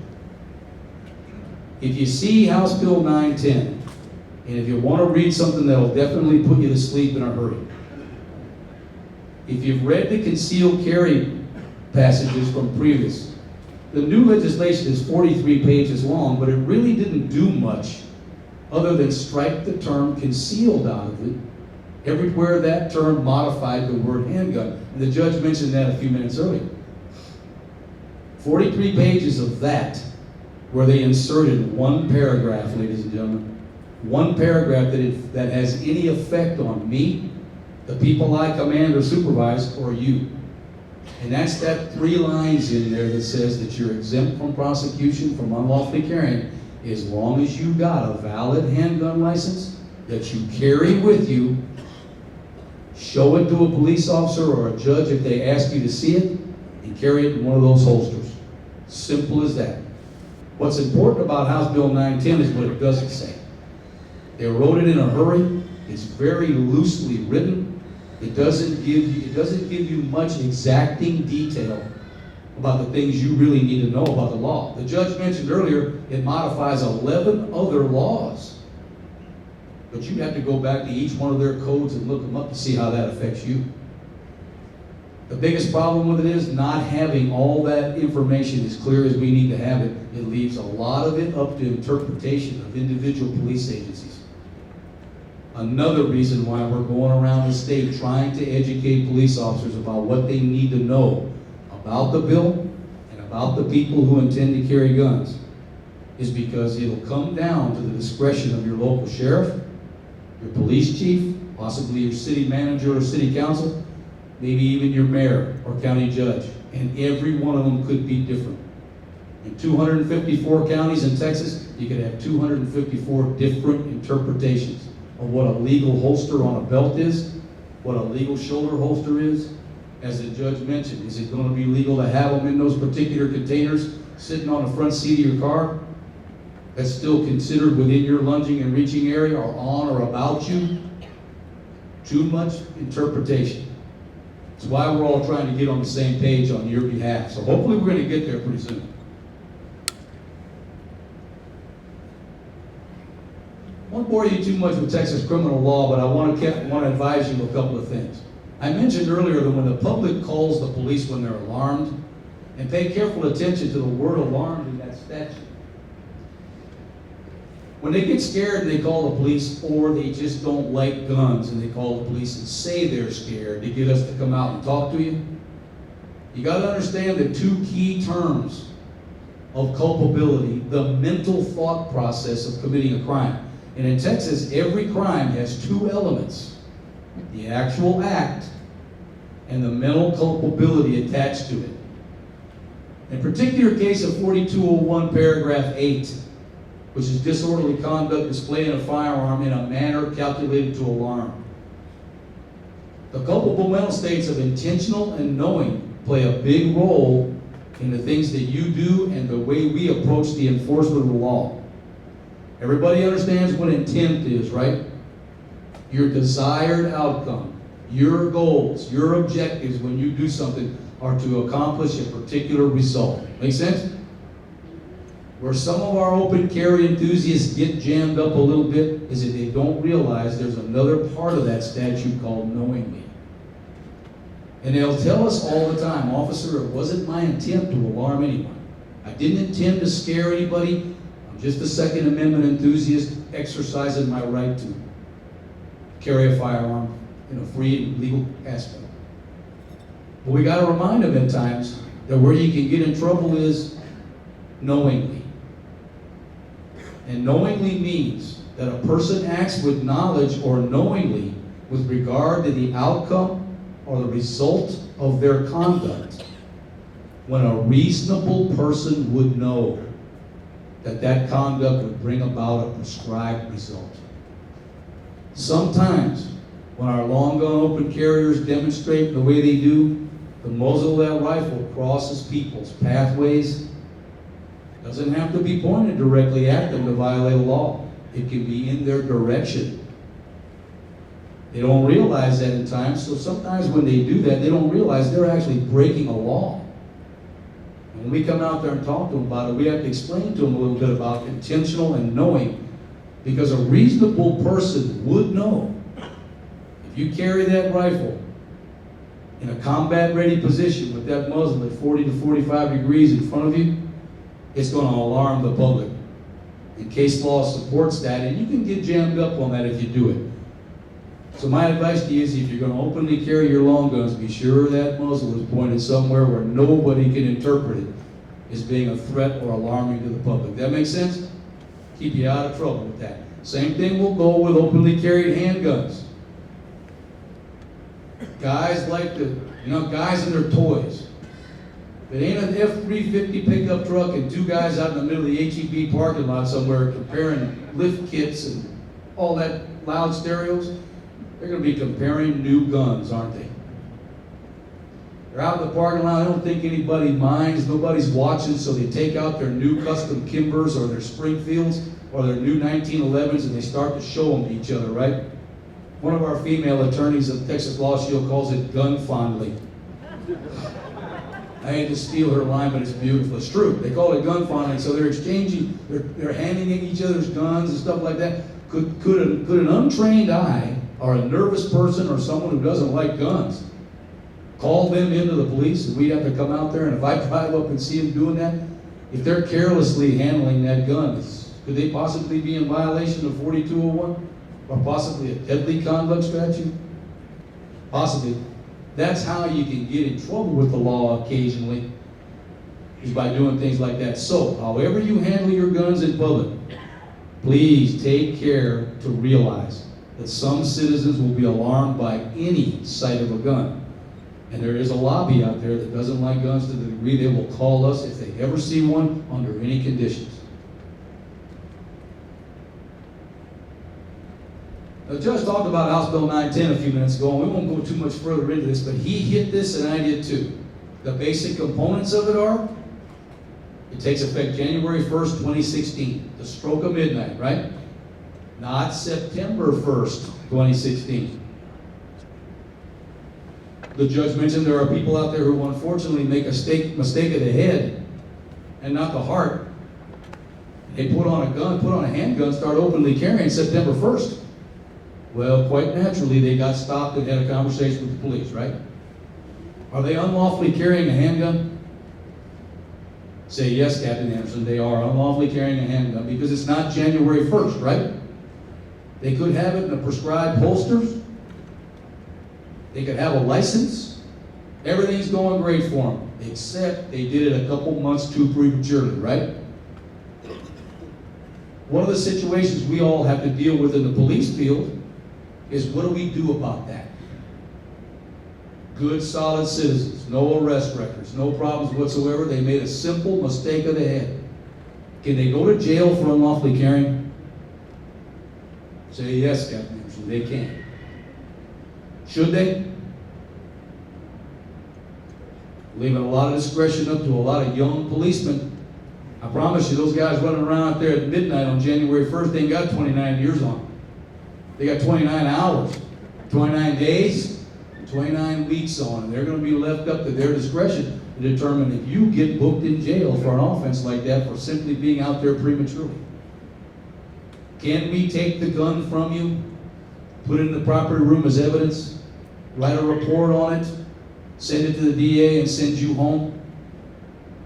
If you see House Bill 910, and if you want to read something that'll definitely put you to sleep in a hurry, if you've read the concealed carry passages from previous, the new legislation is 43 pages long, but it really didn't do much other than strike the term concealed out of it everywhere that term modified the word handgun. And the judge mentioned that a few minutes earlier. 43 pages of that where they inserted one paragraph, ladies and gentlemen, one paragraph that has any effect on me, the people I command or supervise, or you. And that's that 3 lines in there that says that you're exempt from prosecution from unlawfully carrying as long as you got a valid handgun license that you carry with you, show it to a police officer or a judge if they ask you to see it, and carry it in one of those holsters. Simple as that. What's important about House Bill 910 is what it doesn't say. They wrote it in a hurry. It's very loosely written. It doesn't give you much exacting detail about the things you really need to know about the law. The judge mentioned earlier it modifies 11 other laws. But you have to go back to each one of their codes and look them up to see how that affects you. The biggest problem with it is not having all that information as clear as we need to have it. It leaves a lot of it up to interpretation of individual police agencies. Another reason why we're going around the state trying to educate police officers about what they need to know about the bill and about the people who intend to carry guns is because it'll come down to the discretion of your local sheriff, your police chief, possibly your city manager or city council, maybe even your mayor or county judge, and every one of them could be different. In 254 counties in Texas, you could have 254 different interpretations of what a legal holster on a belt is, what a legal shoulder holster is. As the judge mentioned, is it going to be legal to have them in those particular containers sitting on the front seat of your car? That's still considered within your lunging and reaching area or on or about you? Too much interpretation. That's why we're all trying to get on the same page on your behalf. So hopefully we're going to get there pretty soon. I won't bore you too much with Texas criminal law, but I want to advise you a couple of things. I mentioned earlier that when the public calls the police when they're alarmed, and pay careful attention to the word alarmed in that statute. When they get scared and they call the police, or they just don't like guns and they call the police and say they're scared to get us to come out and talk to you, you got to understand the 2 key terms of culpability, the mental thought process of committing a crime. And in Texas, every crime has 2 elements: the actual act and the mental culpability attached to it. In particular case of 4201 paragraph 8, which is disorderly conduct displaying a firearm in a manner calculated to alarm. The culpable mental states of intentional and knowing play a big role in the things that you do and the way we approach the enforcement of the law. Everybody understands what intent is, right? Your desired outcome, your goals, your objectives when you do something are to accomplish a particular result. Make sense? Where some of our open carry enthusiasts get jammed up a little bit is that they don't realize there's another part of that statute called knowingly. And they'll tell us all the time, officer, it wasn't my intent to alarm anyone. I didn't intend to scare anybody. I'm just a Second Amendment enthusiast exercising my right to carry a firearm in a free and legal aspect. But we gotta remind them at times that where you can get in trouble is knowingly. And knowingly means that a person acts with knowledge or knowingly with regard to the outcome or the result of their conduct, when a reasonable person would know that that conduct would bring about a prescribed result. Sometimes, when our long gun open carriers demonstrate the way they do, the muzzle of that rifle crosses people's pathways. Doesn't have to be pointed directly at them to violate a law. It can be in their direction. They don't realize that at times, so sometimes when they do that, they don't realize they're actually breaking a law. And when we come out there and talk to them about it, we have to explain to them a little bit about intentional and knowing, because a reasonable person would know if you carry that rifle in a combat-ready position with that muzzle at 40 to 45 degrees in front of you, it's going to alarm the public. And case law supports that, and you can get jammed up on that if you do it. So my advice to you is, if you're going to openly carry your long guns, be sure that muzzle is pointed somewhere where nobody can interpret it as being a threat or alarming to the public. That makes sense? Keep you out of trouble with that. Same thing will go with openly carried handguns. Guys like to, guys and their toys. If it ain't an F-350 pickup truck and two guys out in the middle of the HEB parking lot somewhere comparing lift kits and all that loud stereos, they're going to be comparing new guns, aren't they? They're out in the parking lot, I don't think anybody minds, nobody's watching, so they take out their new custom Kimbers or their Springfields or their new 1911s and they start to show them to each other, right? One of our female attorneys at Texas Law Shield calls it gun fondling. I hate to steal her line, but it's beautiful. It's true. They call it gun fondling, so they're exchanging, they're handing in each other's guns and stuff like that. Could an untrained eye or a nervous person or someone who doesn't like guns call them into the police and we'd have to come out there, and if I drive up and see them doing that, if they're carelessly handling that gun, could they possibly be in violation of 4201 or possibly a deadly conduct statute? Possibly. That's how you can get in trouble with the law occasionally, is by doing things like that. So, however you handle your guns in public, please take care to realize that some citizens will be alarmed by any sight of a gun. And there is a lobby out there that doesn't like guns to the degree they will call us if they ever see one under any conditions. The judge talked about House Bill 910 a few minutes ago, and we won't go too much further into this, but he hit this and I did too. The basic components of it are, it takes effect January 1st, 2016, the stroke of midnight, right? Not September 1st, 2016. The judge mentioned there are people out there who unfortunately make a mistake of the head and not the heart. They put on a gun, put on a handgun, start openly carrying September 1st. Well, quite naturally, they got stopped and had a conversation with the police, right? Are they unlawfully carrying a handgun? Say, yes, Captain Anderson, they are unlawfully carrying a handgun because it's not January 1st, right? They could have it in a prescribed holsters. They could have a license. Everything's going great for them, except they did it a couple months too prematurely, right? One of the situations we all have to deal with in the police field is, what do we do about that? Good, solid citizens, no arrest records, no problems whatsoever. They made a simple mistake of the head. Can they go to jail for unlawfully carrying? Say yes, Captain Anderson, they can. Should they? Leaving a lot of discretion up to a lot of young policemen. I promise you, those guys running around out there at midnight on January 1st, they ain't got 29 years on. They got 29 hours, 29 days, 29 weeks on, and they're going to be left up to their discretion to determine if you get booked in jail for an offense like that for simply being out there prematurely. Can we take the gun from you, put it in the property room as evidence, write a report on it, send it to the DA and send you home?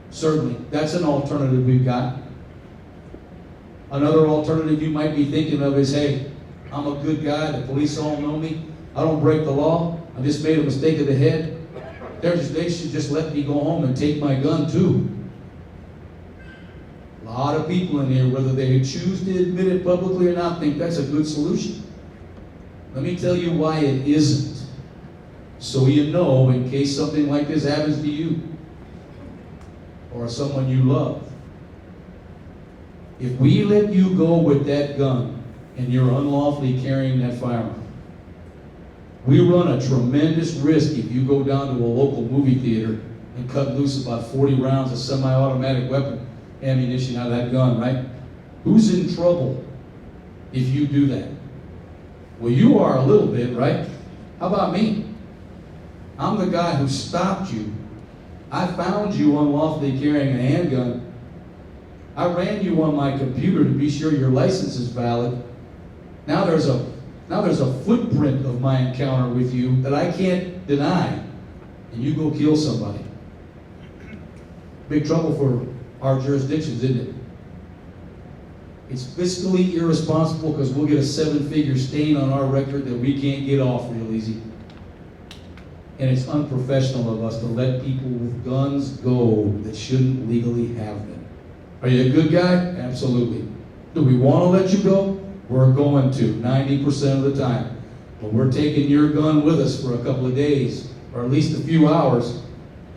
Certainly, that's an alternative we've got. Another alternative you might be thinking of is, hey, I'm a good guy, the police all know me, I don't break the law, I just made a mistake of the head. They should just let me go home and take my gun too. A lot of people in here, whether they choose to admit it publicly or not, think that's a good solution. Let me tell you why it isn't. So you know, in case something like this happens to you or someone you love. If we let you go with that gun and you're unlawfully carrying that firearm, we run a tremendous risk if you go down to a local movie theater and cut loose about 40 rounds of semi-automatic weapon ammunition out of that gun, right? Who's in trouble if you do that? Well, you are a little bit, right? How about me? I'm the guy who stopped you. I found you unlawfully carrying a handgun. I ran you on my computer to be sure your license is valid. Now there's a footprint of my encounter with you that I can't deny, and you go kill somebody. Big trouble for our jurisdictions, isn't it? It's fiscally irresponsible because we'll get a 7-figure stain on our record that we can't get off real easy. And it's unprofessional of us to let people with guns go that shouldn't legally have them. Are you a good guy? Absolutely. Do we want to let you go? We're going to, 90% of the time. But we're taking your gun with us for a couple of days, or at least a few hours,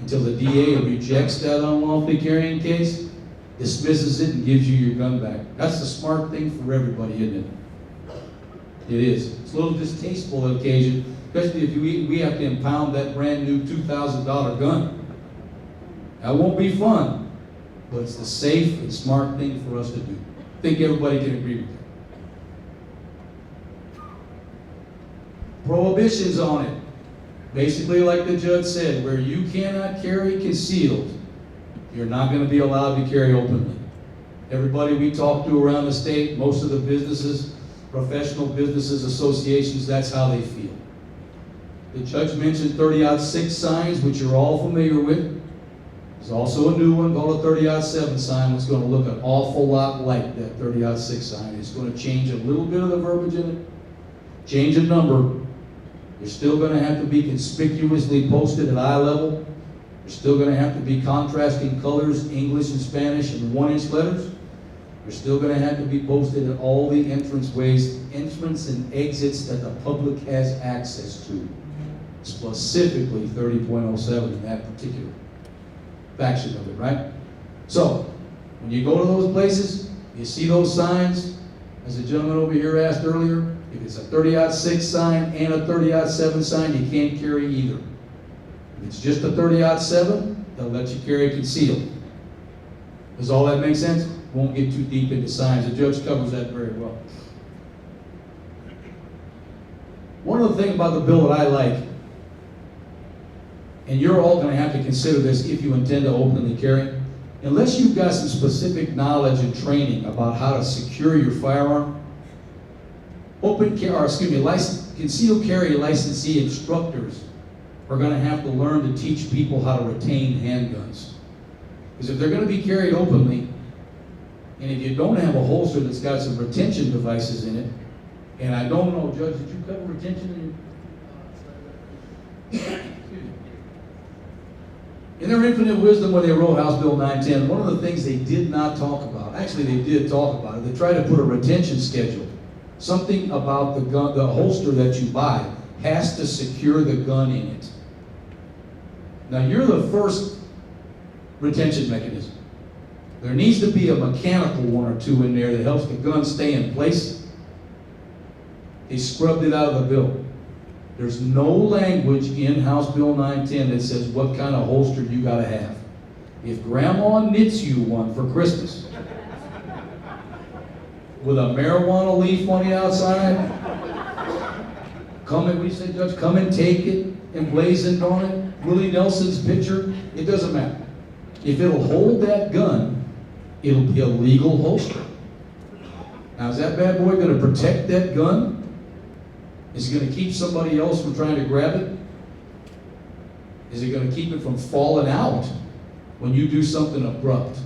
until the DA rejects that unlawfully carrying case, dismisses it, and gives you your gun back. That's the smart thing for everybody, isn't it? It is. It's a little distasteful on occasion, especially if we have to impound that brand new $2,000 gun. That won't be fun, but it's the safe and smart thing for us to do. I think everybody can agree with that. Prohibitions on it. Basically, like the judge said, where you cannot carry concealed, you're not going to be allowed to carry openly. Everybody we talk to around the state, most of the businesses, professional businesses, associations, that's how they feel. The judge mentioned 30-06 signs, which you're all familiar with. There's also a new one called a 30-07 sign that's going to look an awful lot like that 30-06 sign. It's going to change a little bit of the verbiage in it, change a number. You're still going to have to be conspicuously posted at eye level. You're still going to have to be contrasting colors, English and Spanish, in 1-inch letters. You're still going to have to be posted at all the entrances and exits that the public has access to. Specifically 30.07 in that particular faction of it, right? So, when you go to those places, you see those signs, as the gentleman over here asked earlier, if it's a 30-06 sign and a 30-07 sign, you can't carry either. If it's just a 30-07, they'll let you carry concealed. Does all that make sense? Won't get too deep into signs. The judge covers that very well. One of the things about the bill that I like, and you're all going to have to consider this if you intend to openly carry, unless you've got some specific knowledge and training about how to secure your firearm, concealed carry licensee instructors are going to have to learn to teach people how to retain handguns. Because if they're going to be carried openly, and if you don't have a holster that's got some retention devices in it, and I don't know, Judge, did you cover retention in their infinite wisdom when they wrote House Bill 910, one of the things they did not talk about, actually they did talk about it, they tried to put a retention schedule. Something about the gun, the holster that you buy has to secure the gun in it. Now you're the first retention mechanism. There needs to be a mechanical one or two in there that helps the gun stay in place. They scrubbed it out of the bill. There's no language in House Bill 910 that says what kind of holster you gotta have. If grandma knits you one for Christmas, with a marijuana leaf on the outside, come and, we said, Judge, come and take it, emblazoned on it, Willie Nelson's picture, it doesn't matter. If it'll hold that gun, it'll be a legal holster. Now, is that bad boy going to protect that gun? Is it going to keep somebody else from trying to grab it? Is it going to keep it from falling out when you do something abrupt?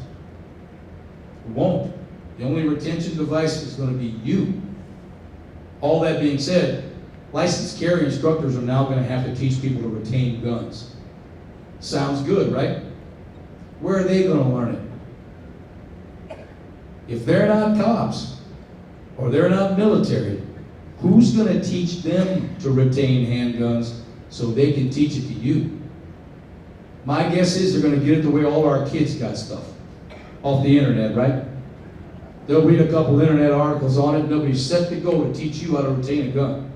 It won't. The only retention device is going to be you. All that being said, licensed carry instructors are now going to have to teach people to retain guns. Sounds good, right? Where are they gonna learn it? If they're not cops, or they're not military, who's gonna teach them to retain handguns so they can teach it to you? My guess is they're gonna get it the way all our kids got stuff, off the internet, right? They'll read a couple internet articles on it, and they'll be set to go to teach you how to retain a gun.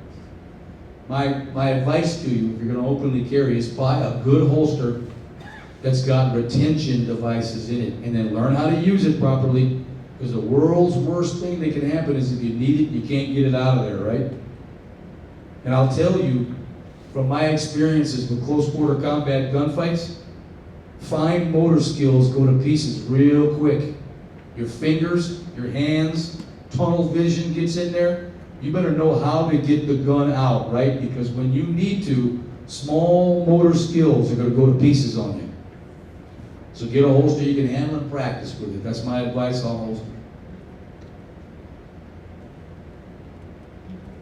My advice to you, if you're gonna openly carry, is buy a good holster that's got retention devices in it, and then learn how to use it properly, because the world's worst thing that can happen is if you need it, you can't get it out of there, right? And I'll tell you, from my experiences with close quarter combat gunfights, fine motor skills go to pieces real quick. Your fingers, your hands, tunnel vision gets in there. You better know how to get the gun out, right? Because when you need to, small motor skills are going to go to pieces on you. So get a holster you can handle and practice with it. That's my advice on holster.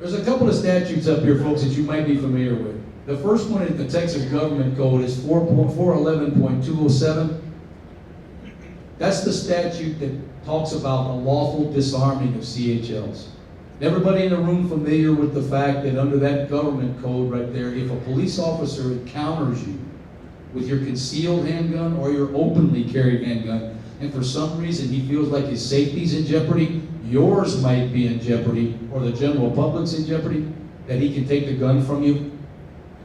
There's a couple of statutes up here, folks, that you might be familiar with. The first one in the Texas Government Code is 411.207. That's the statute that talks about the lawful disarming of CHLs. Everybody in the room familiar with the fact that under that government code right there, if a police officer encounters you with your concealed handgun or your openly carried handgun, and for some reason he feels like his safety's in jeopardy, yours might be in jeopardy, or the general public's in jeopardy, that he can take the gun from you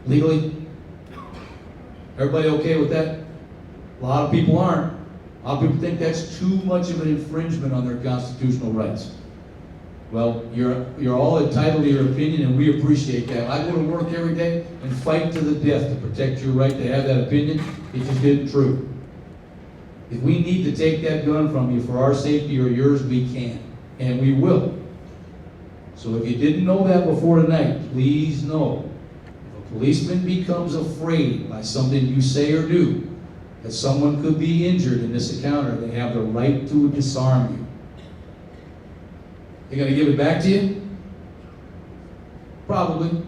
legally. Everybody okay with that? A lot of people aren't. A lot of people think that's too much of an infringement on their constitutional rights. Well, you're all entitled to your opinion, and we appreciate that. I go to work every day and fight to the death to protect your right to have that opinion. It just isn't true. If we need to take that gun from you for our safety or yours, we can, and we will. So if you didn't know that before tonight, please know, if a policeman becomes afraid by something you say or do, that someone could be injured in this encounter, they have the right to disarm you. They're going to give it back to you? Probably.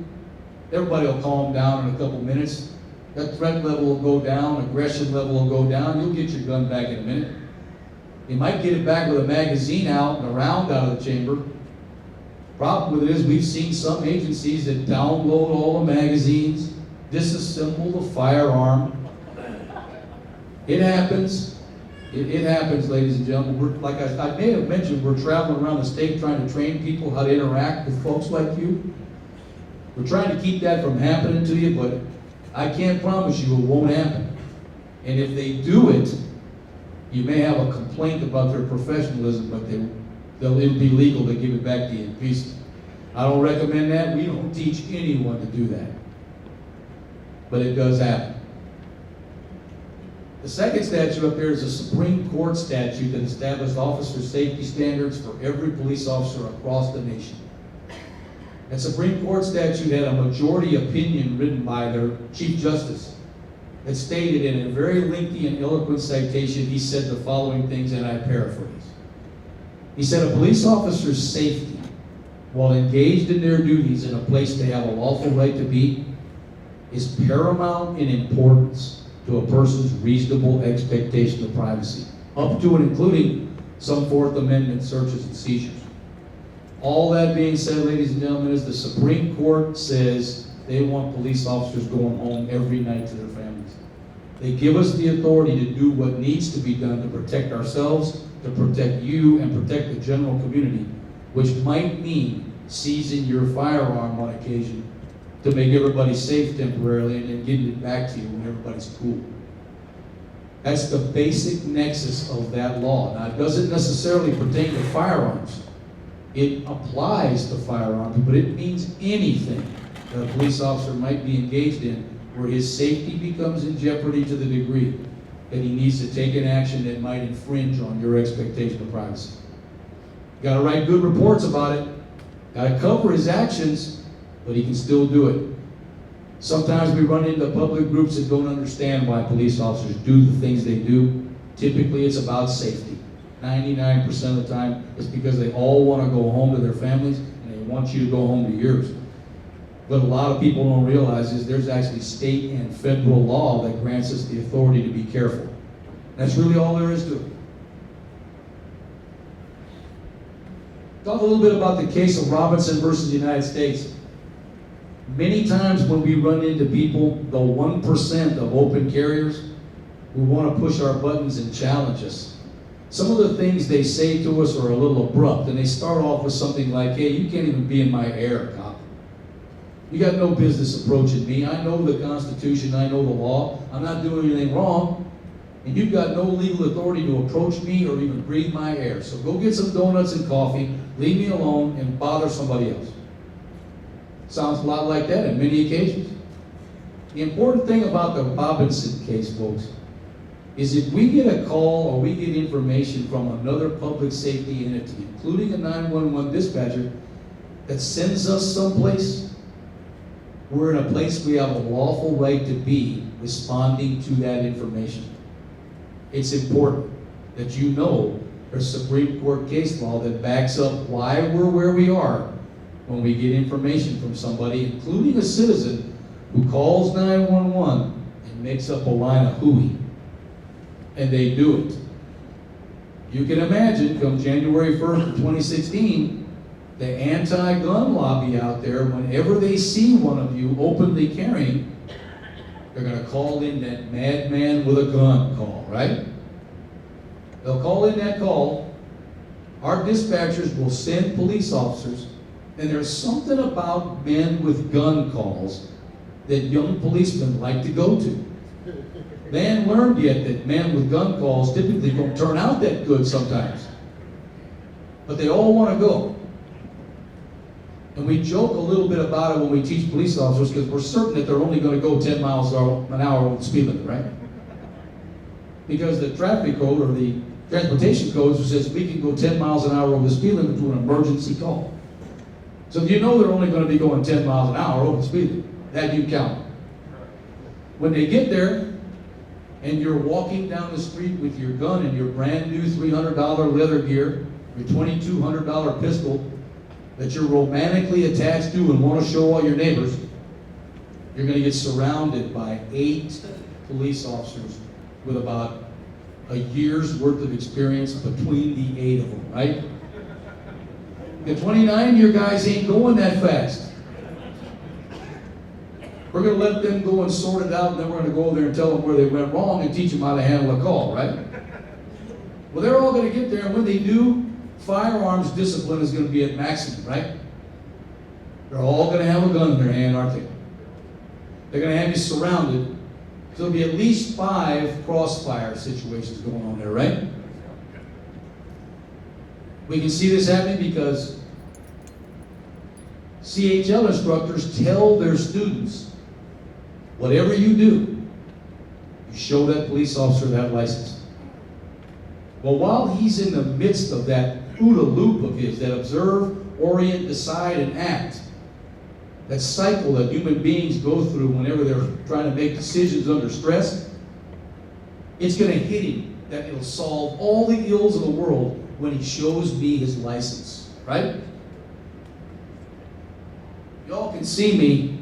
Everybody will calm down in a couple minutes. That threat level will go down, aggression level will go down. You'll get your gun back in a minute. You might get it back with a magazine out and a round out of the chamber. Problem with it is we've seen some agencies that download all the magazines, disassemble the firearm. It happens. It happens, ladies and gentlemen. Like I may have mentioned, we're traveling around the state trying to train people how to interact with folks like you. We're trying to keep that from happening to you, but I can't promise you it won't happen. And if they do it, you may have a complaint about their professionalism, but it'll be legal to give it back to you in pieces. I don't recommend that. We don't teach anyone to do that. But it does happen. The second statute up there is a Supreme Court statute that established officer safety standards for every police officer across the nation. That Supreme Court statute had a majority opinion written by their Chief Justice that stated in a very lengthy and eloquent citation, he said the following things, and I paraphrase. He said, a police officer's safety, while engaged in their duties in a place they have a lawful right to be, is paramount in importance to a person's reasonable expectation of privacy, up to and including some Fourth Amendment searches and seizures. All that being said, ladies and gentlemen, is the Supreme Court says they want police officers going home every night to their families. They give us the authority to do what needs to be done to protect ourselves, to protect you, and protect the general community, which might mean seizing your firearm on occasion to make everybody safe temporarily and then getting it back to you when everybody's cool. That's the basic nexus of that law. Now, it doesn't necessarily pertain to firearms. It applies to firearms, but it means anything that a police officer might be engaged in where his safety becomes in jeopardy to the degree that he needs to take an action that might infringe on your expectation of privacy. You gotta write good reports about it, gotta cover his actions, but he can still do it. Sometimes we run into public groups that don't understand why police officers do the things they do. Typically it's about safety. 99% of the time it's because they all want to go home to their families and they want you to go home to yours. What a lot of people don't realize is there's actually state and federal law that grants us the authority to be careful. That's really all there is to it. Talk a little bit about the case of Robinson versus the United States. Many times when we run into people, the 1% of open carriers who want to push our buttons and challenge us, some of the things they say to us are a little abrupt, and they start off with something like, hey, you can't even be in my air, cop. You got no business approaching me. I know the Constitution, I know the law. I'm not doing anything wrong. And you've got no legal authority to approach me or even breathe my air. So go get some donuts and coffee, leave me alone, and bother somebody else. Sounds a lot like that in many occasions. The important thing about the Robinson case, folks, is if we get a call or we get information from another public safety entity, including a 911 dispatcher, that sends us someplace, we're in a place we have a lawful right to be responding to that information. It's important that you know there's Supreme Court case law that backs up why we're where we are when we get information from somebody, including a citizen who calls 911 and makes up a line of hooey. And they do it. You can imagine, come January 1st of 2016, the anti-gun lobby out there, whenever they see one of you openly carrying, they're going to call in that madman with a gun call, right? They'll call in that call. Our dispatchers will send police officers, and there's something about men with gun calls that young policemen like to go to. They ain't learned yet that men with gun calls typically don't turn out that good sometimes. But they all want to go. And we joke a little bit about it when we teach police officers because we're certain that they're only going to go 10 miles an hour over the speed limit, right? Because the traffic code or the transportation code says we can go 10 miles an hour over the speed limit to an emergency call. So you know they're only going to be going 10 miles an hour over the speed limit. That you count. When they get there, and you're walking down the street with your gun and your brand new $300 leather gear, your $2,200 pistol that you're romantically attached to and want to show all your neighbors, you're going to get surrounded by 8 police officers with about a year's worth of experience between the 8 of them, right? The 29-year guys ain't going that fast. We're going to let them go and sort it out, and then we're going to go over there and tell them where they went wrong and teach them how to handle a call, right? Well, they're all going to get there, and when they do, firearms discipline is going to be at maximum, right? They're all going to have a gun in their hand, aren't they? They're going to have you surrounded. So there'll be at least 5 crossfire situations going on there, right? We can see this happening because CHL instructors tell their students, whatever you do, you show that police officer that license. Well, while he's in the midst of that OODA loop of his, that observe, orient, decide, and act, that cycle that human beings go through whenever they're trying to make decisions under stress, it's going to hit him that it'll solve all the ills of the world when he shows me his license, right? Y'all can see me.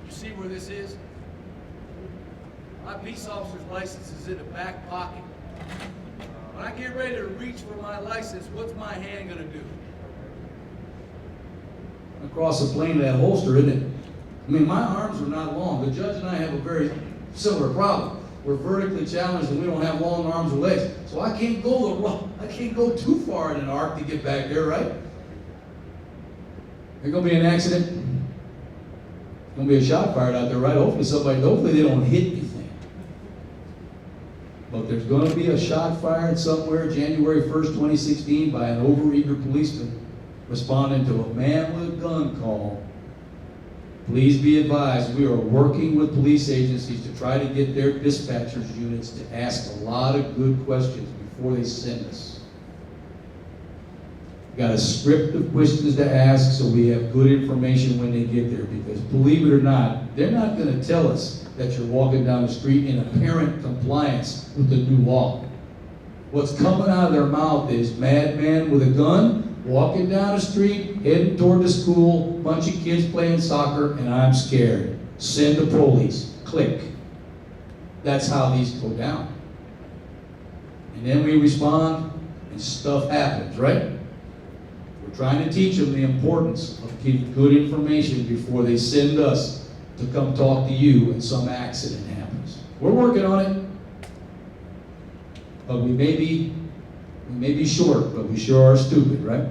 You see where this is? My police officer's license is in the back pocket. When I get ready to reach for my license, what's my hand going to do? Across the plane of that holster, isn't it? I mean, my arms are not long. The judge and I have a very similar problem. We're vertically challenged and we don't have long arms or legs. So I can't go too far in an arc to get back there, right? There's going to be an accident. There's going to be a shot fired out there, right? Hopefully they don't hit anything. But there's going to be a shot fired somewhere January 1st, 2016 by an overeager policeman responding to a man with a gun call. Please be advised, we are working with police agencies to try to get their dispatchers units to ask a lot of good questions before they send us. We've got a script of questions to ask so we have good information when they get there, because believe it or not, they're not going to tell us that you're walking down the street in apparent compliance with the new law. What's coming out of their mouth is madman with a gun walking down the street, heading toward the school, bunch of kids playing soccer, and I'm scared. Send the police. Click. That's how these go down. And then we respond, and stuff happens, right? We're trying to teach them the importance of getting good information before they send us to come talk to you and some accident happens. We're working on it. But we may be short, but we sure are stupid, right?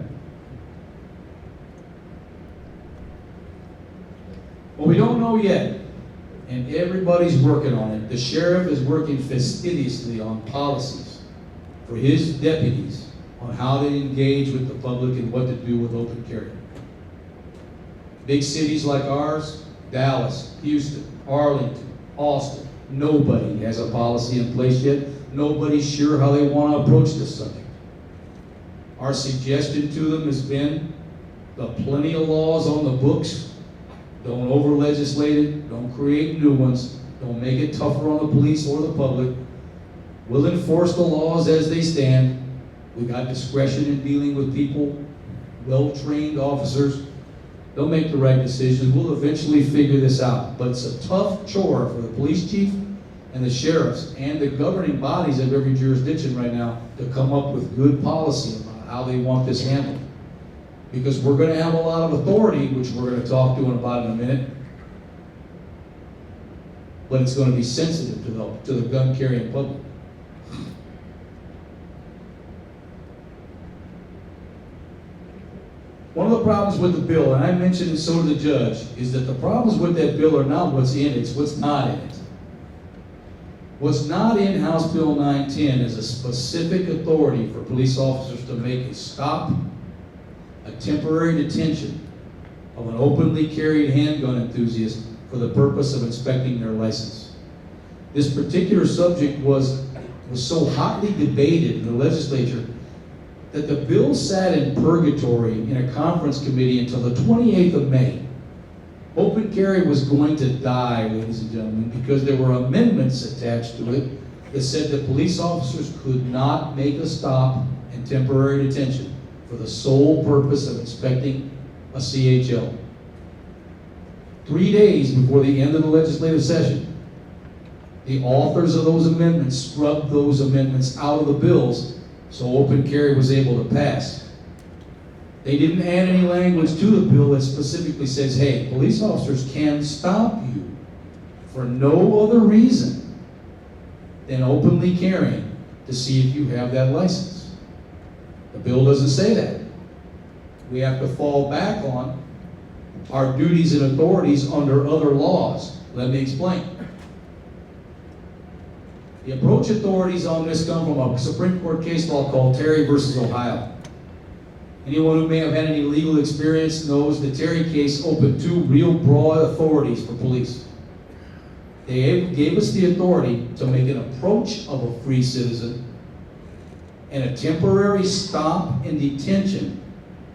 Well, we don't know yet, and everybody's working on it. The sheriff is working fastidiously on policies for his deputies on how they engage with the public and what to do with open carry. Big cities like ours, Dallas, Houston, Arlington, Austin, nobody has a policy in place yet. Nobody's sure how they want to approach this subject. Our suggestion to them has been the plenty of laws on the books. Don't over-legislate it. Don't create new ones. Don't make it tougher on the police or the public. We'll enforce the laws as they stand. We got discretion in dealing with people, well-trained officers. They'll make the right decisions. We'll eventually figure this out. But it's a tough chore for the police chief and the sheriffs and the governing bodies of every jurisdiction right now to come up with good policy about how they want this handled. Because we're going to have a lot of authority, which we're going to talk to in a minute, but it's going to be sensitive to the gun-carrying public. One of the problems with the bill, and I mentioned it, so did the judge, is that the problems with that bill are not what's in it, it's what's not in it. What's not in House Bill 910 is a specific authority for police officers to make a stop, a temporary detention of an openly carried handgun enthusiast for the purpose of inspecting their license. This particular subject was so hotly debated in the legislature that the bill sat in purgatory in a conference committee until the 28th of May. Open carry was going to die, ladies and gentlemen, because there were amendments attached to it that said that police officers could not make a stop and temporary detention for the sole purpose of inspecting a CHL. 3 days before the end of the legislative session, the authors of those amendments scrubbed those amendments out of the bills so open carry was able to pass. They didn't add any language to the bill that specifically says, hey, police officers can stop you for no other reason than openly carrying to see if you have that license. The bill doesn't say that. We have to fall back on our duties and authorities under other laws. Let me explain. The approach authorities on this come from a Supreme Court case law called Terry versus Ohio. Anyone who may have had any legal experience knows the Terry case opened two real broad authorities for police. They gave us the authority to make an approach of a free citizen and a temporary stop and detention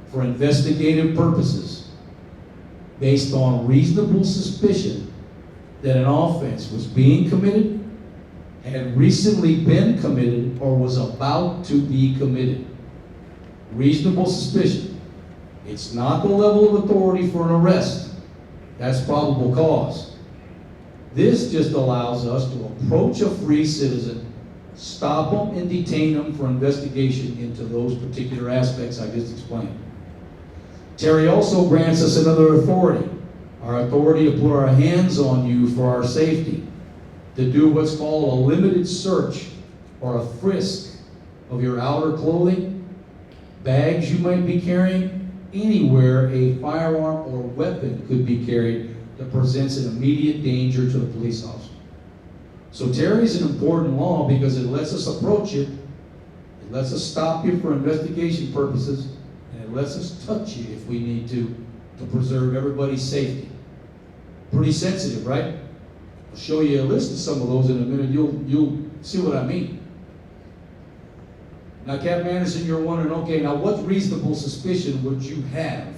for investigative purposes based on reasonable suspicion that an offense was being committed, had recently been committed, or was about to be committed. Reasonable suspicion. It's not the level of authority for an arrest. That's probable cause. This just allows us to approach a free citizen, stop them and detain them for investigation into those particular aspects I just explained. Terry also grants us another authority, our authority to put our hands on you for our safety, to do what's called a limited search or a frisk of your outer clothing, bags you might be carrying, anywhere a firearm or weapon could be carried that presents an immediate danger to the police officer. So Terry is an important law because it lets us approach you, it lets us stop you for investigation purposes, and it lets us touch you if we need to preserve everybody's safety. Pretty sensitive, right? I'll show you a list of some of those in a minute. You'll see what I mean. Now, Captain Anderson, you're wondering, okay, now what reasonable suspicion would you have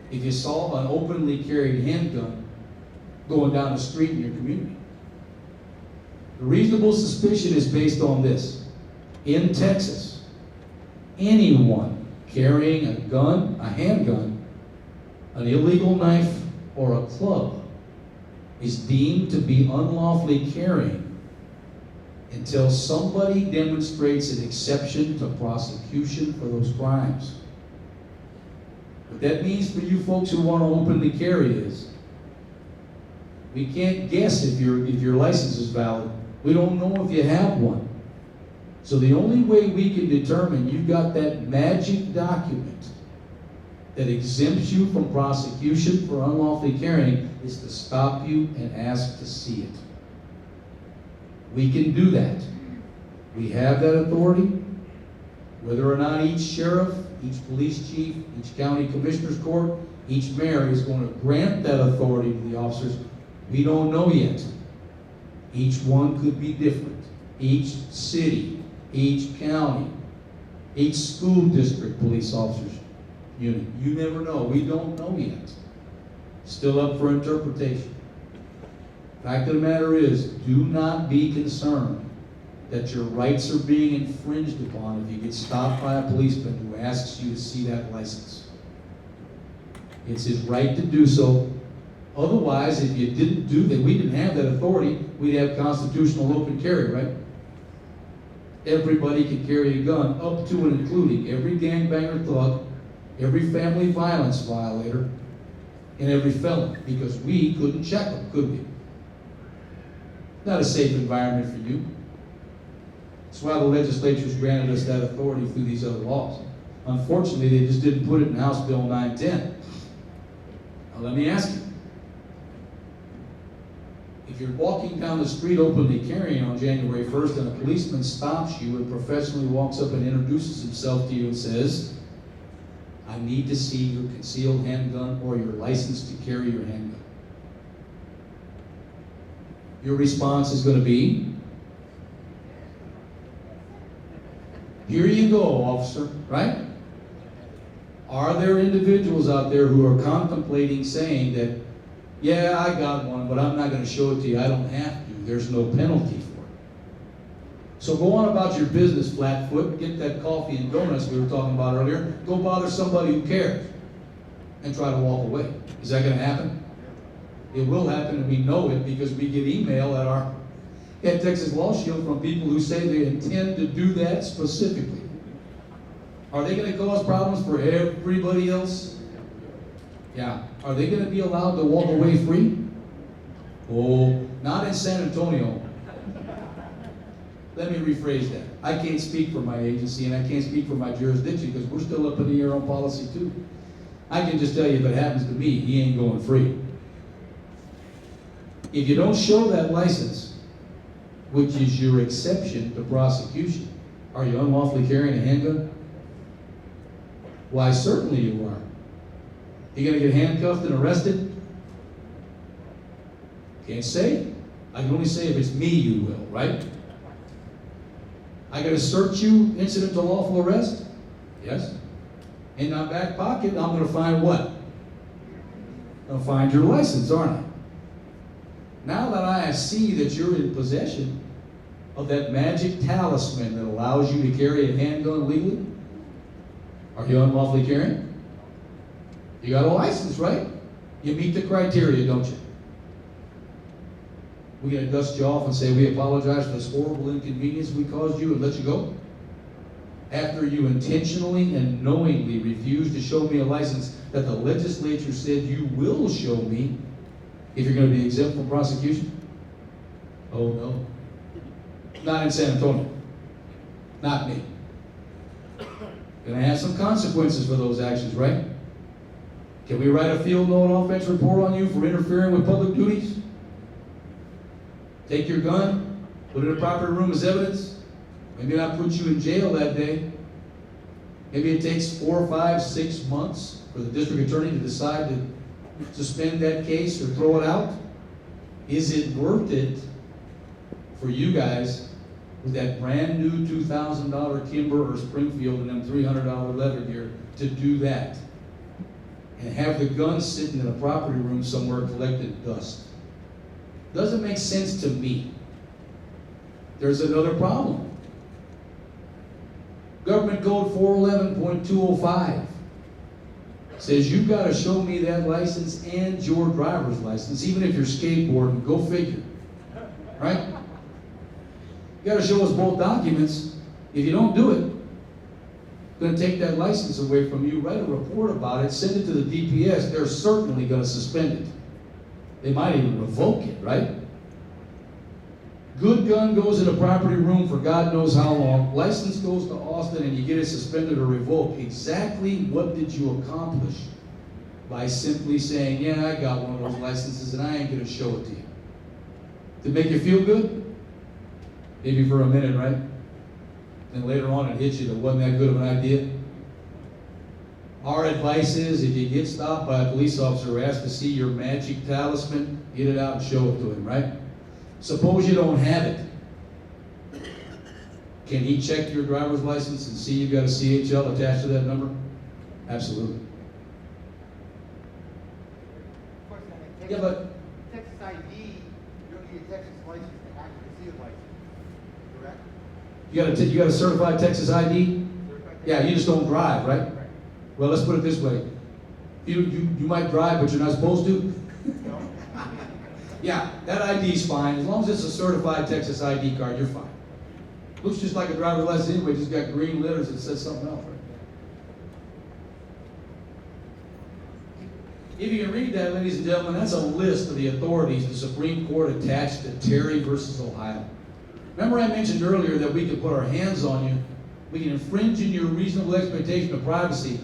if you saw an openly carried handgun going down the street in your community? The reasonable suspicion is based on this. In Texas, anyone carrying a gun, a handgun, an illegal knife, or a club is deemed to be unlawfully carrying until somebody demonstrates an exception to prosecution for those crimes. What that means for you folks who want to openly carry is, we can't guess if your license is valid. We don't know if you have one. So the only way we can determine you've got that magic document that exempts you from prosecution for unlawfully carrying is to stop you and ask to see it. We can do that. We have that authority. Whether or not each sheriff, each police chief, each county commissioner's court, each mayor is going to grant that authority to the officers, we don't know yet. Each one could be different. Each city, each county, each school district police officers unit. You never know. We don't know yet. Still up for interpretation. Fact of the matter is, do not be concerned that your rights are being infringed upon if you get stopped by a policeman who asks you to see that license. It's his right to do so. Otherwise, if you didn't do that, we didn't have that authority, we'd have constitutional open carry, right? Everybody can carry a gun, up to and including every gangbanger thug, every family violence violator, and every felon, because we couldn't check them, could we? Not a safe environment for you. That's why the legislature's granted us that authority through these other laws. Unfortunately, they just didn't put it in House Bill 910. Now let me ask you, if you're walking down the street openly carrying on January 1st and a policeman stops you and professionally walks up and introduces himself to you and says, I need to see your concealed handgun or your license to carry your handgun. Your response is going to be, here you go, officer, right? Are there individuals out there who are contemplating saying that, yeah, I got one, but I'm not going to show it to you. I don't have to. There's no penalty for it. So go on about your business, Flatfoot. Get that coffee and donuts we were talking about earlier. Go bother somebody who cares and try to walk away. Is that going to happen? It will happen, and we know it because we get email at Texas Law Shield from people who say they intend to do that specifically. Are they going to cause problems for everybody else? Yeah. Are they going to be allowed to walk away free? Oh, not in San Antonio. Let me rephrase that. I can't speak for my agency and I can't speak for my jurisdiction because we're still up in the air on policy too. I can just tell you if it happens to me, he ain't going free. If you don't show that license, which is your exception to prosecution, are you unlawfully carrying a handgun? Why, certainly you are. You gonna get handcuffed and arrested? Can't say. I can only say if it's me you will, right? I gotta search you, incident to lawful arrest? Yes. In my back pocket, I'm gonna find what? I'll find your license, aren't I? Now that I see that you're in possession of that magic talisman that allows you to carry a handgun legally, are you unlawfully carrying? You got a license, right? You meet the criteria, don't you? We're going to dust you off and say we apologize for this horrible inconvenience we caused you and let you go? After you intentionally and knowingly refused to show me a license that the legislature said you will show me if you're going to be exempt from prosecution? Oh no. Not in San Antonio. Not me. Going to have some consequences for those actions, right? Can we write a field note offense report on you for interfering with public duties? Take your gun, put it in a proper room as evidence, maybe not put you in jail that day. Maybe it takes 4, 5, 6 months for the district attorney to decide to suspend that case or throw it out. Is it worth it for you guys with that brand new $2,000 Kimber or Springfield and them $300 leather gear to do that? And have the gun sitting in a property room somewhere collecting dust? Doesn't make sense to me. There's another problem. Government Code 411.205 says you gotta show me that license and your driver's license, even if you're skateboarding, go figure. Right? You gotta show us both documents. If you don't do it, gonna take that license away from you, write a report about it, send it to the DPS, they're certainly gonna suspend it. They might even revoke it, right? Good gun goes in a property room for God knows how long. License goes to Austin and you get it suspended or revoked. Exactly what did you accomplish by simply saying, yeah, I got one of those licenses and I ain't gonna show it to you? To make you feel good? Maybe for a minute, right? And later on it hits you that wasn't that good of an idea. Our advice is if you get stopped by a police officer or asked to see your magic talisman, get it out and show it to him, right? Suppose you don't have it. Can he check your driver's license and see you've got a CHL attached to that number? Absolutely. Of course, Yeah, but Texas ID, you don't need a Texas license to have a concealed license, correct? you got a certified Texas ID? Certified Yeah, you just don't drive, right? Right. Well, let's put it this way. You might drive, but you're not supposed to? No? Yeah, that ID's fine. As long as it's a certified Texas ID card, you're fine. Looks just like a driver's license anyway, just got green letters that says something else, right? If you can read that, ladies and gentlemen, that's a list of the authorities the Supreme Court attached to Terry versus Ohio. Remember I mentioned earlier that we can put our hands on you, we can infringe in your reasonable expectation of privacy,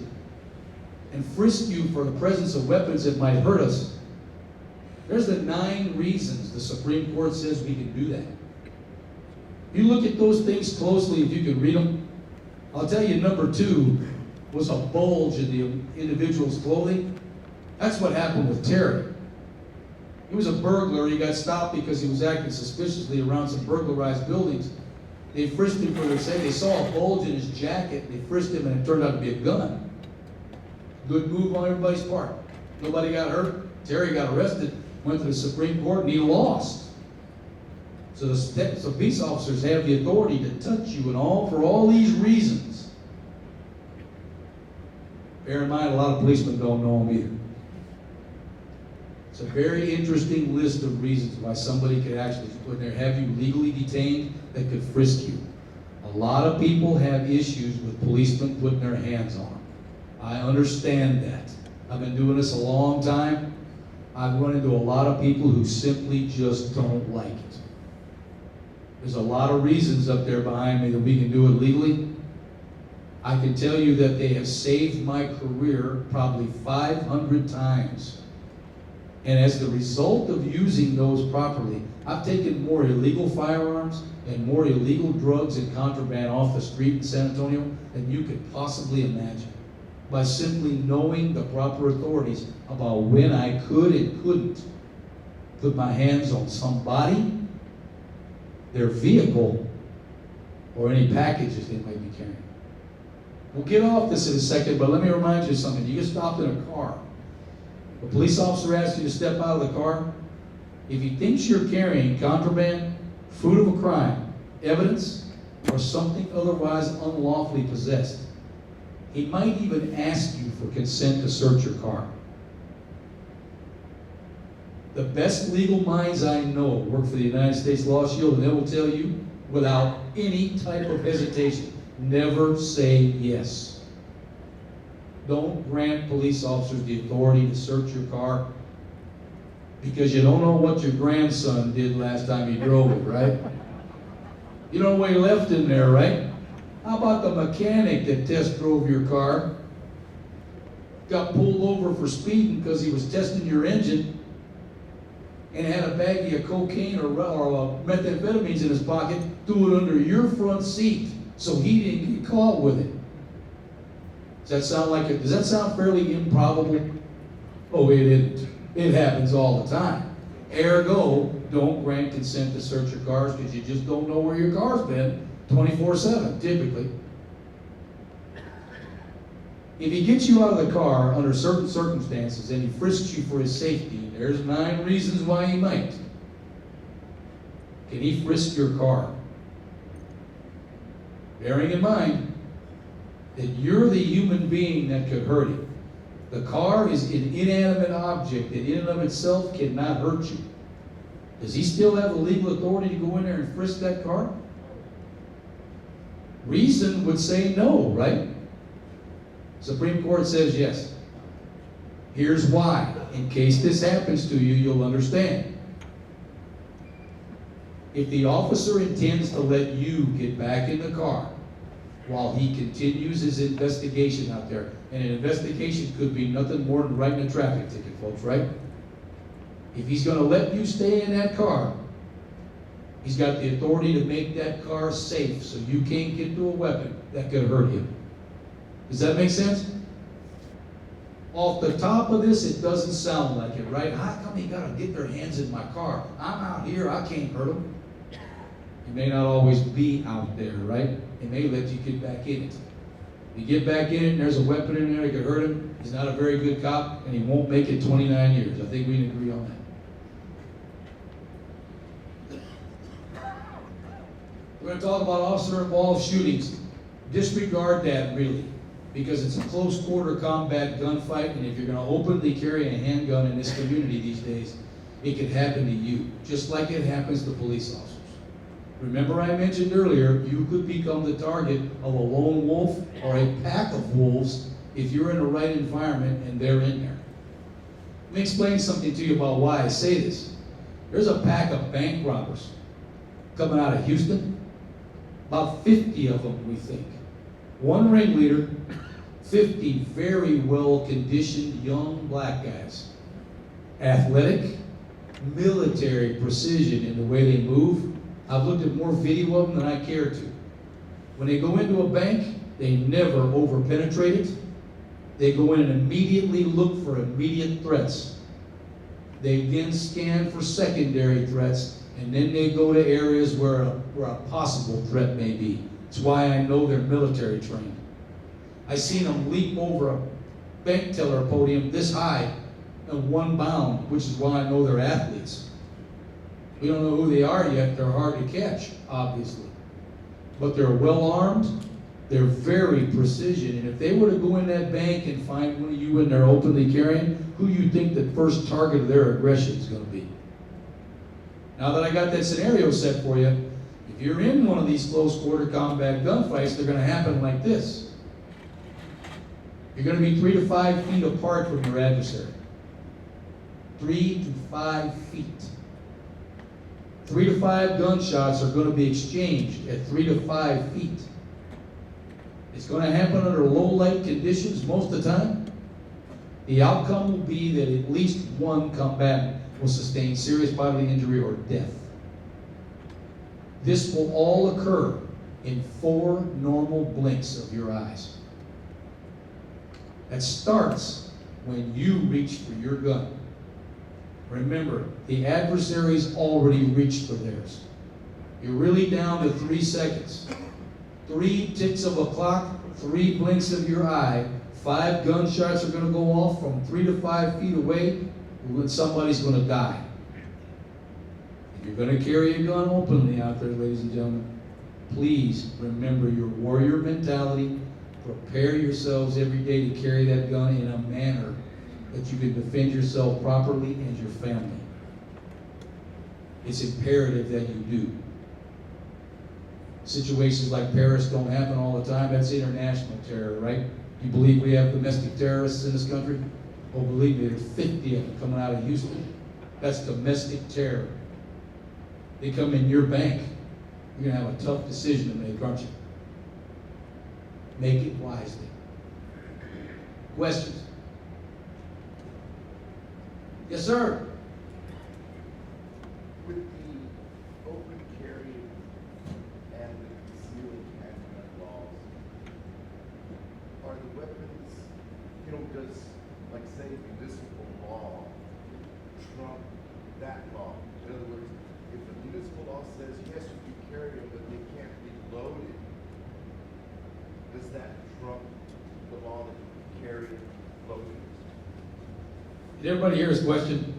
and frisk you for the presence of weapons that might hurt us. There's the 9 reasons the Supreme Court says we can do that. You look at those things closely, if you can read them. I'll tell you, number 2 was a bulge in the individual's clothing. That's what happened with Terry. He was a burglar. He got stopped because he was acting suspiciously around some burglarized buildings. They frisked him for their sake. They saw a bulge in his jacket. They frisked him, and it turned out to be a gun. Good move on everybody's part. Nobody got hurt. Terry got arrested, went to the Supreme Court, and he lost. So police officers have the authority to touch you and for all these reasons. Bear in mind, a lot of policemen don't know them either. It's a very interesting list of reasons why somebody could actually put there, have you legally detained, that could frisk you. A lot of people have issues with policemen putting their hands on them. I understand that. I've been doing this a long time. I've run into a lot of people who simply just don't like it. There's a lot of reasons up there behind me that we can do it legally. I can tell you that they have saved my career probably 500 times. And as the result of using those properly, I've taken more illegal firearms and more illegal drugs and contraband off the street in San Antonio than you could possibly imagine, by simply knowing the proper authorities about when I could and couldn't put my hands on somebody, their vehicle, or any packages they might be carrying. We'll get off this in a second, but let me remind you of something. You get stopped in a car. A police officer asks you to step out of the car. If he thinks you're carrying contraband, fruit of a crime, evidence, or something otherwise unlawfully possessed, he might even ask you for consent to search your car. The best legal minds I know work for the United States Law Shield, and they will tell you without any type of hesitation, never say yes. Don't grant police officers the authority to search your car because you don't know what your grandson did last time he drove it, right? You don't know what he left in there, right? How about the mechanic that test drove your car? Got pulled over for speeding because he was testing your engine and had a baggie of cocaine or methamphetamines in his pocket, threw it under your front seat so he didn't get caught with it. Does that sound fairly improbable? Oh, it isn't. It happens all the time. Ergo, don't grant consent to search your cars because you just don't know where your car's been 24/7, typically. If he gets you out of the car under certain circumstances and he frisks you for his safety, there's 9 reasons why he might. Can he frisk your car? Bearing in mind, that you're the human being that could hurt him. The car is an inanimate object that in and of itself cannot hurt you. Does he still have the legal authority to go in there and frisk that car? Reason would say no, right? Supreme Court says yes. Here's why. In case this happens to you, you'll understand. If the officer intends to let you get back in the car while he continues his investigation out there, and an investigation could be nothing more than writing a traffic ticket, folks, right? If he's going to let you stay in that car, he's got the authority to make that car safe so you can't get to a weapon that could hurt him. Does that make sense? Off the top of this, it doesn't sound like it, right? How come he got to get their hands in my car? I'm out here, I can't hurt him. He may not always be out there, right? He may let you get back in it. You get back in it and there's a weapon in there that could hurt him, he's not a very good cop and he won't make it 29 years. I think we can agree on that. We're going to talk about officer-involved shootings. Disregard that, really, because it's a close quarter combat gunfight, and if you're going to openly carry a handgun in this community these days, it could happen to you, just like it happens to police officers. Remember I mentioned earlier, you could become the target of a lone wolf or a pack of wolves if you're in the right environment and they're in there. Let me explain something to you about why I say this. There's a pack of bank robbers coming out of Houston. About 50 of them, we think. One ringleader, 50 very well-conditioned young black guys. Athletic, military precision in the way they move. I've looked at more video of them than I care to. When they go into a bank, they never over-penetrate it. They go in and immediately look for immediate threats. They then scan for secondary threats, and then they go to areas where a possible threat may be. That's why I know they're military trained. I've seen them leap over a bank teller podium this high in one bound, which is why I know they're athletes. We don't know who they are yet. They're hard to catch, obviously. But they're well armed. They're very precision. And if they were to go in that bank and find one of you in there openly carrying, who you think the first target of their aggression is going to be? Now that I got that scenario set for you, if you're in one of these close quarter combat gunfights, they're going to happen like this. You're going to be 3 to 5 feet apart from your adversary. 3 to 5 feet. 3 to 5 gunshots are going to be exchanged at 3 to 5 feet. It's going to happen under low light conditions most of the time. The outcome will be that at least one combatant will sustain serious bodily injury or death. This will all occur in 4 normal blinks of your eyes. That starts when you reach for your gun. Remember, the adversary's already reached for theirs. You're really down to 3 seconds. 3 ticks of a clock, 3 blinks of your eye, 5 gunshots are going to go off from 3 to 5 feet away, when somebody's going to die. If you're going to carry a gun openly out there, ladies and gentlemen, please remember your warrior mentality. Prepare yourselves every day to carry that gun in a manner that you can defend yourself properly and your family. It's imperative that you do. Situations like Paris don't happen all the time. That's international terror, right? You believe we have domestic terrorists in this country? Oh, believe me, there's 50 of them coming out of Houston. That's domestic terror. They come in your bank. You're going to have a tough decision to make, aren't you? Make it wisely. Questions? Yes, sir. With the open carry and the concealed handgun laws, are the weapons, does, like, say, municipal law trump that law? In other words, if the municipal law says, yes, you can carry them, but they can't be loaded, does that trump the law that you can carry loaded? Did everybody hear his question?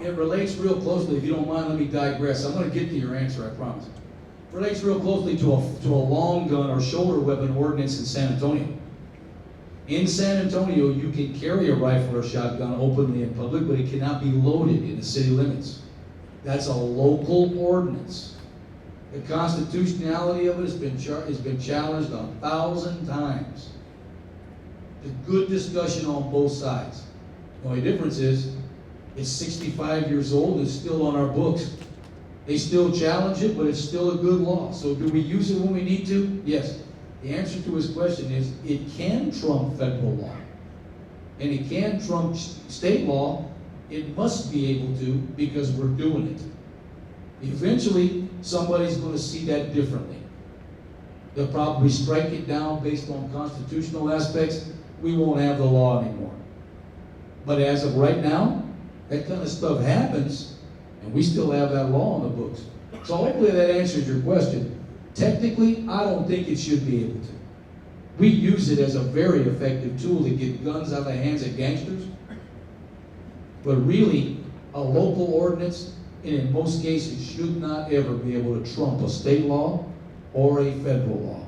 It relates real closely. If you don't mind, let me digress. I'm going to get to your answer, I promise. relates real closely to a long gun or shoulder weapon ordinance in San Antonio. In San Antonio, you can carry a rifle or shotgun openly in public, but it cannot be loaded in the city limits. That's a local ordinance. The constitutionality of it has been challenged 1,000 times. There's good discussion on both sides. The only difference is, it's 65 years old and it's still on our books. They still challenge it, but it's still a good law. So do we use it when we need to? Yes. The answer to his question is, it can trump federal law. And it can trump state law. It must be able to, because we're doing it. Eventually, somebody's going to see that differently. They'll probably strike it down based on constitutional aspects. We won't have the law anymore. But as of right now, that kind of stuff happens, and we still have that law on the books. So hopefully that answers your question. Technically, I don't think it should be able to. We use it as a very effective tool to get guns out of the hands of gangsters. But really, a local ordinance, and in most cases, should not ever be able to trump a state law or a federal law.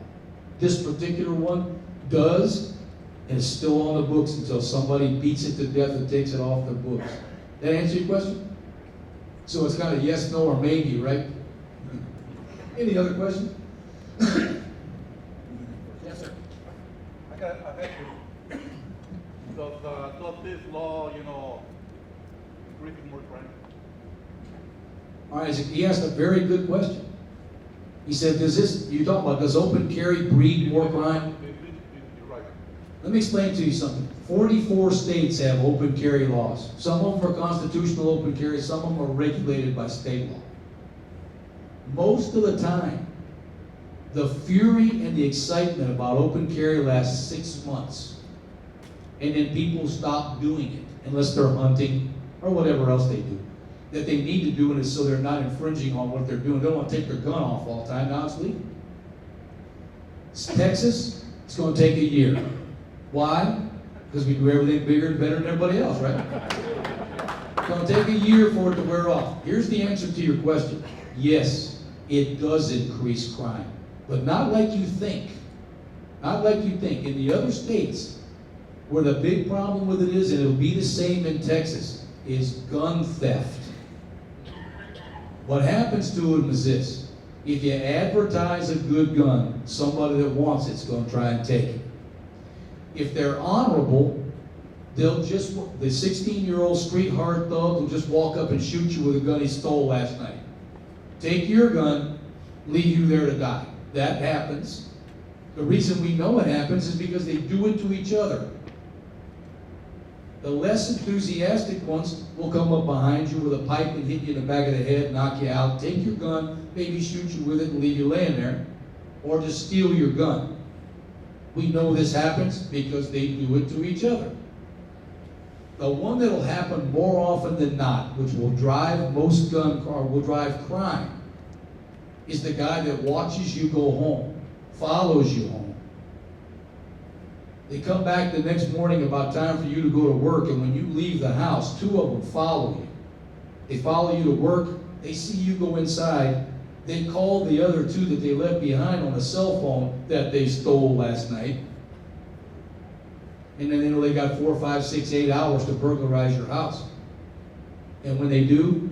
This particular one does, and it's still on the books until somebody beats it to death and takes it off the books. That answer your question? So it's kind of yes, no, or maybe, right? Any other questions? Yes, sir. I had to. Does this law, increase more crime? All right, he asked a very good question. He said, does open carry breed more crime? You're right. Let me explain to you something. 44 states have open carry laws. Some of them are constitutional open carry, some of them are regulated by state law. Most of the time, the fury and the excitement about open carry lasts 6 months. And then people stop doing it, unless they're hunting or whatever else they do. That they need to do it so they're not infringing on what they're doing. They don't want to take their gun off all the time. Now it's legal. Texas, it's going to take a year. Why? Because we do everything bigger and better than everybody else, right? It's going to take a year for it to wear off. Here's the answer to your question. Yes, it does increase crime. But not like you think. Not like you think. In the other states, where the big problem with it is, and it'll be the same in Texas, is gun theft. What happens to them is this. If you advertise a good gun, somebody that wants it's going to try and take it. If they're honorable, the 16-year-old street hard thug will just walk up and shoot you with a gun he stole last night. Take your gun, leave you there to die. That happens. The reason we know it happens is because they do it to each other. The less enthusiastic ones will come up behind you with a pipe and hit you in the back of the head, knock you out, take your gun, maybe shoot you with it and leave you laying there, or just steal your gun. We know this happens because they do it to each other. The one that will happen more often than not, which will drive will drive crime, is the guy that watches you go home, follows you home. They come back the next morning about time for you to go to work, and when you leave the house, 2 of them follow you. They follow you to work, they see you go inside, they call the other 2 that they left behind on a cell phone that they stole last night. And then they know they got 4, 5, 6, 8 hours to burglarize your house. And when they do,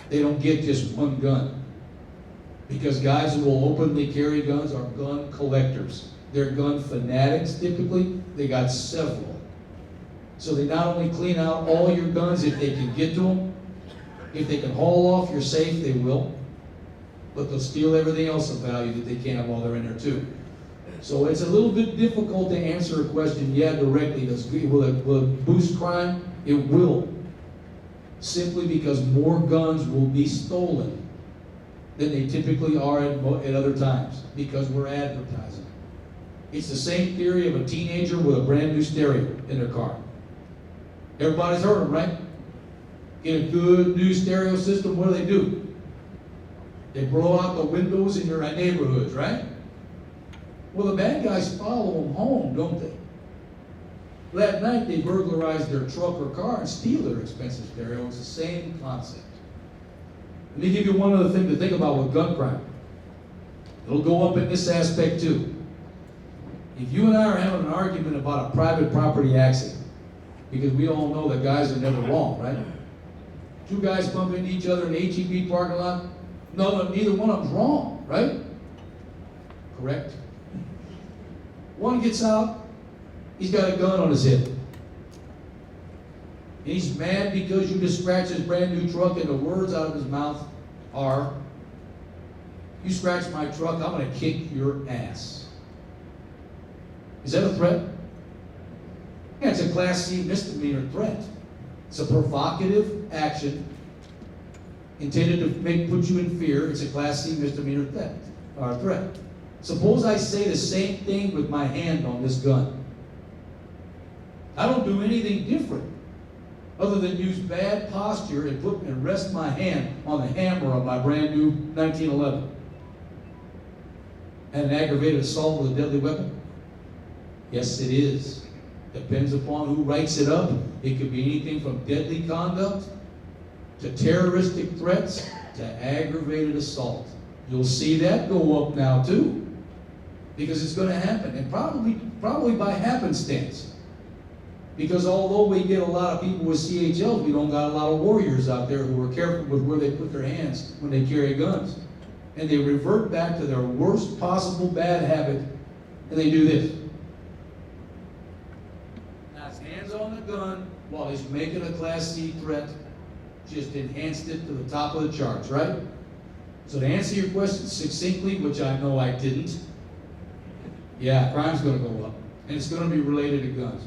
they don't get just one gun. Because guys who will openly carry guns are gun collectors. They're gun fanatics typically. They got several. So they not only clean out all your guns if they can get to them, if they can haul off your safe, they will. But they'll steal everything else of value that they can while they're in there too. So it's a little bit difficult to answer a question, directly. Will it boost crime? It will. Simply because more guns will be stolen than they typically are at other times, because we're advertising. It's the same theory of a teenager with a brand new stereo in their car. Everybody's heard them, right? Get a good new stereo system, what do? They blow out the windows in your neighborhoods, right? Well, the bad guys follow them home, don't they? That night they burglarize their truck or car and steal their expensive stereo. It's the same concept. Let me give you one other thing to think about with gun crime. It'll go up in this aspect too. If you and I are having an argument about a private property accident, because we all know that guys are never wrong, right? Two guys bump into each other in the HEB parking lot, no, neither one of them's wrong, right? Correct? One gets out, he's got a gun on his hip. And he's mad because you just scratched his brand new truck, and the words out of his mouth are, "You scratch my truck, I'm gonna kick your ass." Is that a threat? Yeah, it's a Class C misdemeanor threat. It's a provocative action intended to put you in fear. It's a Class C misdemeanor threat. Suppose I say the same thing with my hand on this gun. I don't do anything different other than use bad posture and rest my hand on the hammer of my brand new 1911. And an aggravated assault with a deadly weapon? Yes, it is. Depends upon who writes it up. It could be anything from deadly conduct to terroristic threats to aggravated assault. You'll see that go up now too, because it's going to happen, and probably by happenstance. Because although we get a lot of people with CHLs, we don't got a lot of warriors out there who are careful with where they put their hands when they carry guns. And they revert back to their worst possible bad habit, and they do this. Now his hands on the gun while he's making a Class C threat, just enhanced it to the top of the charts, right? So to answer your question succinctly, which I know I didn't, yeah, crime's going to go up, and it's going to be related to guns.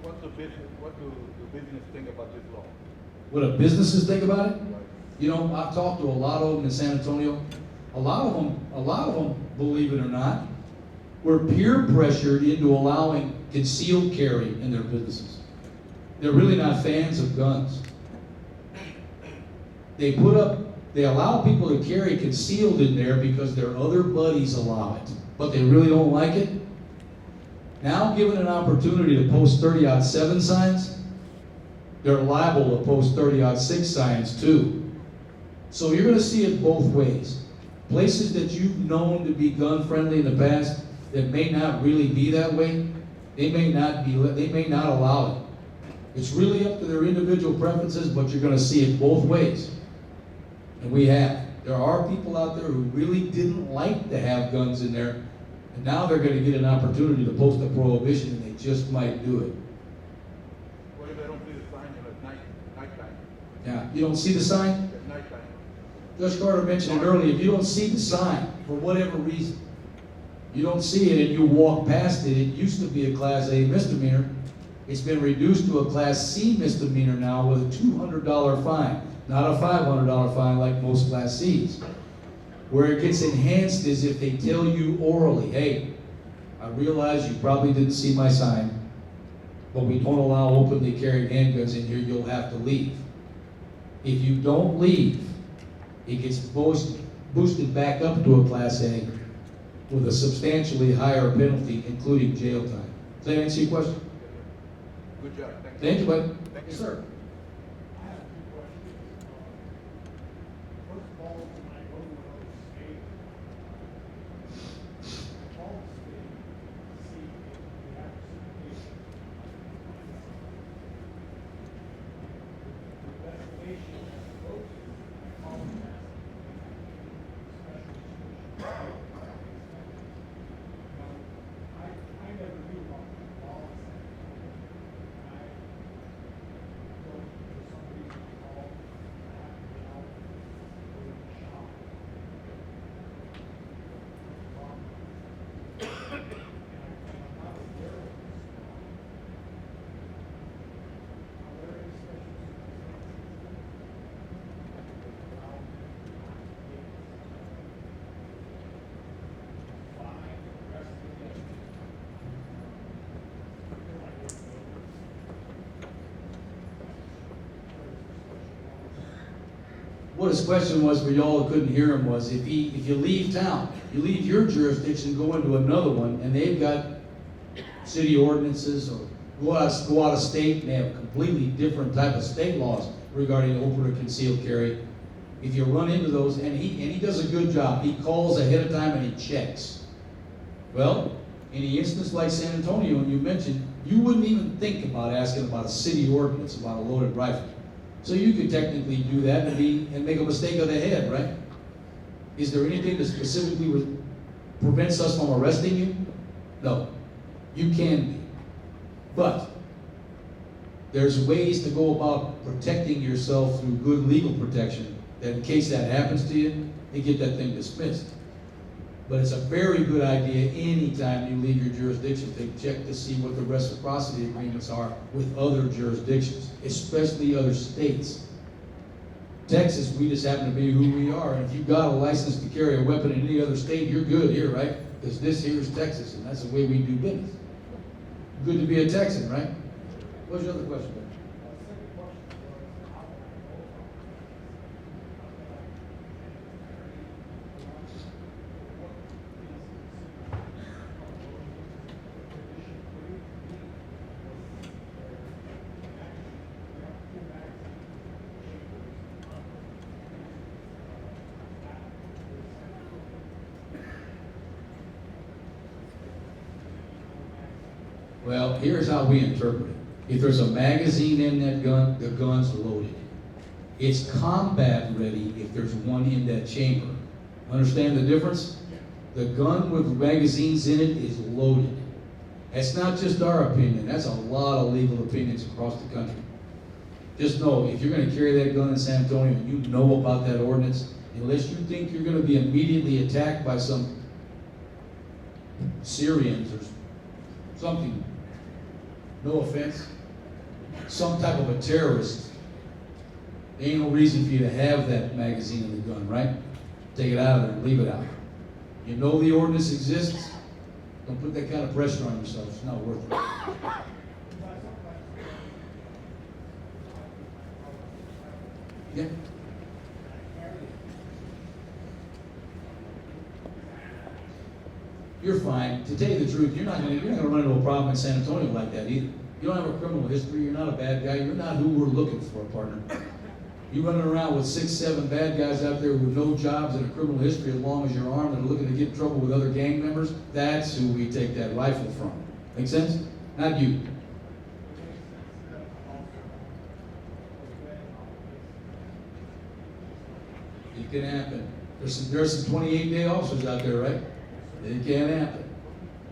What do the business think about this law? What do businesses think about it? Right. You know, I've talked to a lot of them in San Antonio. A lot of them, believe it or not, were peer pressured into allowing concealed carry in their businesses. They're really not fans of guns. They allow people to carry concealed in there because their other buddies allow it, but they really don't like it. Now given an opportunity to post 30-07 signs, they're liable to post 30-06 signs too. So you're going to see it both ways. Places that you've known to be gun friendly in the past that may not really be that way, they may not allow it. It's really up to their individual preferences, but you're going to see it both ways. And there are people out there who really didn't like to have guns in there, and now they're going to get an opportunity to post a prohibition, and they just might do it. What if they don't see the sign at nighttime? Yeah, you don't see the sign? At nighttime. Judge Carter mentioned it earlier. If you don't see the sign for whatever reason, you don't see it and you walk past it, it used to be a Class A misdemeanor. It's been reduced to a Class C misdemeanor now with a $200 fine, not a $500 fine like most Class Cs. Where it gets enhanced is if they tell you orally, hey, I realize you probably didn't see my sign, but we don't allow openly carried handguns in here, you'll have to leave. If you don't leave, it gets boosted back up to a Class A with a substantially higher penalty, including jail time. Does that answer your question? Good job. Thank you. Thank you, bud. Thank you. Yes, sir. I have two questions. First of all, when I go to another state, I call the state to see if we have certification. The investigation as opposed to, I call them and ask special situation. Now, I never knew about the laws. What his question was for y'all who couldn't hear him was, if you leave town, you leave your jurisdiction, go into another one, and they've got city ordinances, or go out of state, and they have completely different type of state laws regarding open or concealed carry. if you run into those, and he does a good job, he calls ahead of time and he checks. Well, in the instance like San Antonio, and you mentioned, you wouldn't even think about asking about a city ordinance about a loaded rifle. So you could technically do that and make a mistake of the head, right? Is there anything that specifically prevents us from arresting you? No. You can be. But there's ways to go about protecting yourself through good legal protection that in case that happens to you, they get that thing dismissed. But it's a very good idea anytime you leave your jurisdiction to check to see what the reciprocity agreements are with other jurisdictions, especially other states. Texas, we just happen to be who we are, and if you've got a license to carry a weapon in any other state, you're good here, right? Because this here is Texas, and that's the way we do business. Good to be a Texan, right? What's your other question, Ben? Second question was, how Well, here's how we interpret it. If there's a magazine in that gun, the gun's loaded. It's combat ready if there's one in that chamber. Understand the difference? The gun with magazines in it is loaded. That's not just our opinion. That's a lot of legal opinions across the country. Just know, if you're going to carry that gun in San Antonio and you know about that ordinance, unless you think you're going to be immediately attacked by some Syrians or something, no offense, some type of a terrorist, there ain't no reason for you to have that magazine in the gun, right? Take it out of there and leave it out. You know the ordinance exists, don't put that kind of pressure on yourself. It's not worth it. Yeah. You're fine. To tell you the truth, you're not going to run into a problem in San Antonio like that either. You don't have a criminal history. You're not a bad guy. You're not who we're looking for, partner. You running around with 6, 7 bad guys out there with no jobs and a criminal history as long as your arm and are looking to get in trouble with other gang members. That's who we take that rifle from. Make sense? Not you. It can happen. There's some 28-day officers out there, right? It can't happen.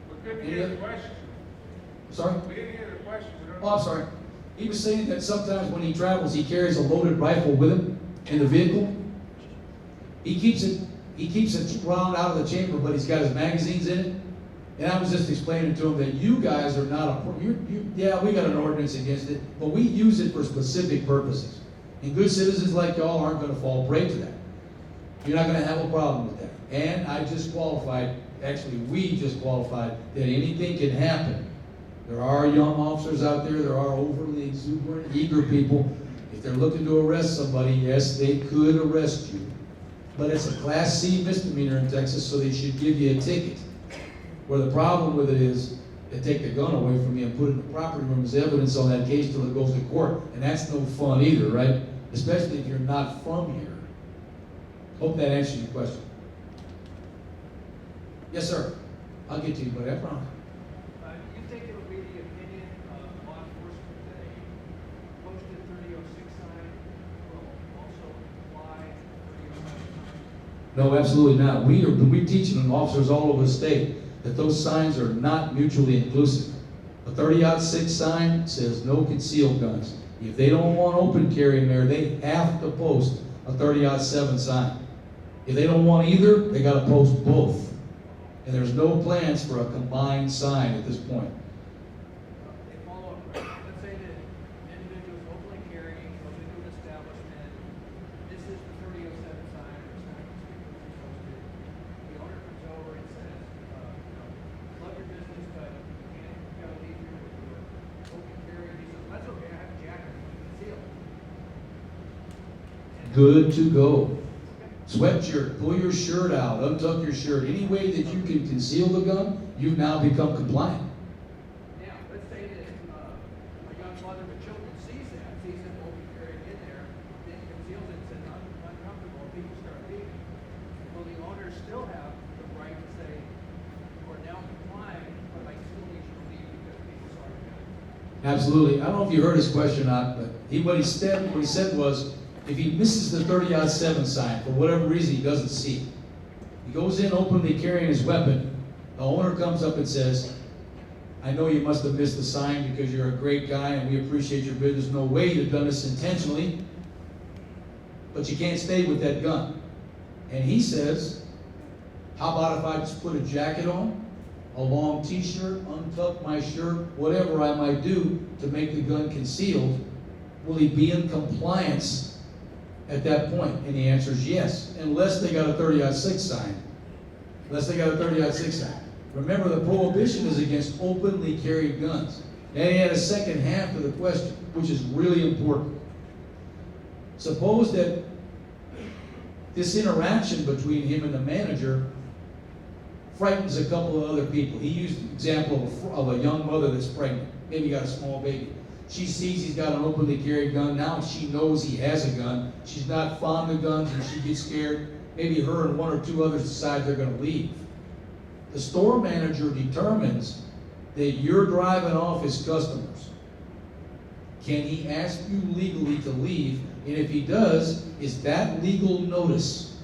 We couldn't hear the question. Sorry? We didn't hear the question. Oh, I'm sorry. He was saying that sometimes when he travels, he carries a loaded rifle with him in the vehicle. He keeps it round out of the chamber, but he's got his magazines in it. And I was just explaining to him that you guys are not yeah, we got an ordinance against it, but we use it for specific purposes. And good citizens like y'all aren't going to fall prey to that. You're not going to have a problem with that. And I just qualified, actually we just qualified, that anything can happen. There are young officers out there are overly exuberant, eager people. If they're looking to arrest somebody, yes, they could arrest you. But it's a Class C misdemeanor in Texas, so they should give you a ticket. Where the problem with it is, they take the gun away from you and put it in the property room as evidence on that case till it goes to court. And that's no fun either, right? Especially if you're not from here. Hope that answers your question. Yes, sir. I'll get to you, buddy, I promise. You think it'll be the opinion of law enforcement that a posted 3006 sign will also apply 3007 sign? No, absolutely not. We're teaching officers all over the state that those signs are not mutually inclusive. A 30-06 sign says no concealed guns. If they don't want open carry in there, they have to post a 30-07 sign. If they don't want either, they got to post both. And there's no plans for a combined sign at this point. They follow up. Let's say that individuals openly carrying, goes into an establishment. This is the 3007 sign, or it's not posted. The owner comes over and says, love your business, but you gotta leave here with your open carry. He says, that's okay, I have a jacket, you can conceal it. Good to go. Sweatshirt, pull your shirt out, untuck your shirt. Any way that you can conceal the gun, you've now become compliant. Now, let's say that a young mother with children sees that, sees an open carry in there, then conceals it and says, I'm uncomfortable. people start leaving, will the owners still have the right to say, we're now complying, but I still need you to leave because people started coming? Absolutely. I don't know if you heard his question or not, but what he said was, if he misses the 30-07 sign, for whatever reason he doesn't see it, he goes in openly carrying his weapon, the owner comes up and says, I know you must have missed the sign because you're a great guy and we appreciate your business. No way you've done this intentionally, but you can't stay with that gun. And he says, how about if I just put a jacket on, a long t-shirt, untuck my shirt, whatever I might do to make the gun concealed? Will he be in compliance at that point? And the answer is yes, unless they got a 30-06 sign. Unless they got a 30-06 sign. Remember, the prohibition is against openly carried guns. And he had a second half to the question, which is really important. Suppose that this interaction between him and the manager frightens a couple of other people. He used the example of a young mother that's pregnant. Maybe got a small baby. She sees he's got an openly carried gun. Now she knows he has a gun. She's not fond of guns and she gets scared. Maybe her and one or two others decide they're going to leave. The store manager determines that you're driving off his customers. Can he ask you legally to leave? And if he does, is that legal notice?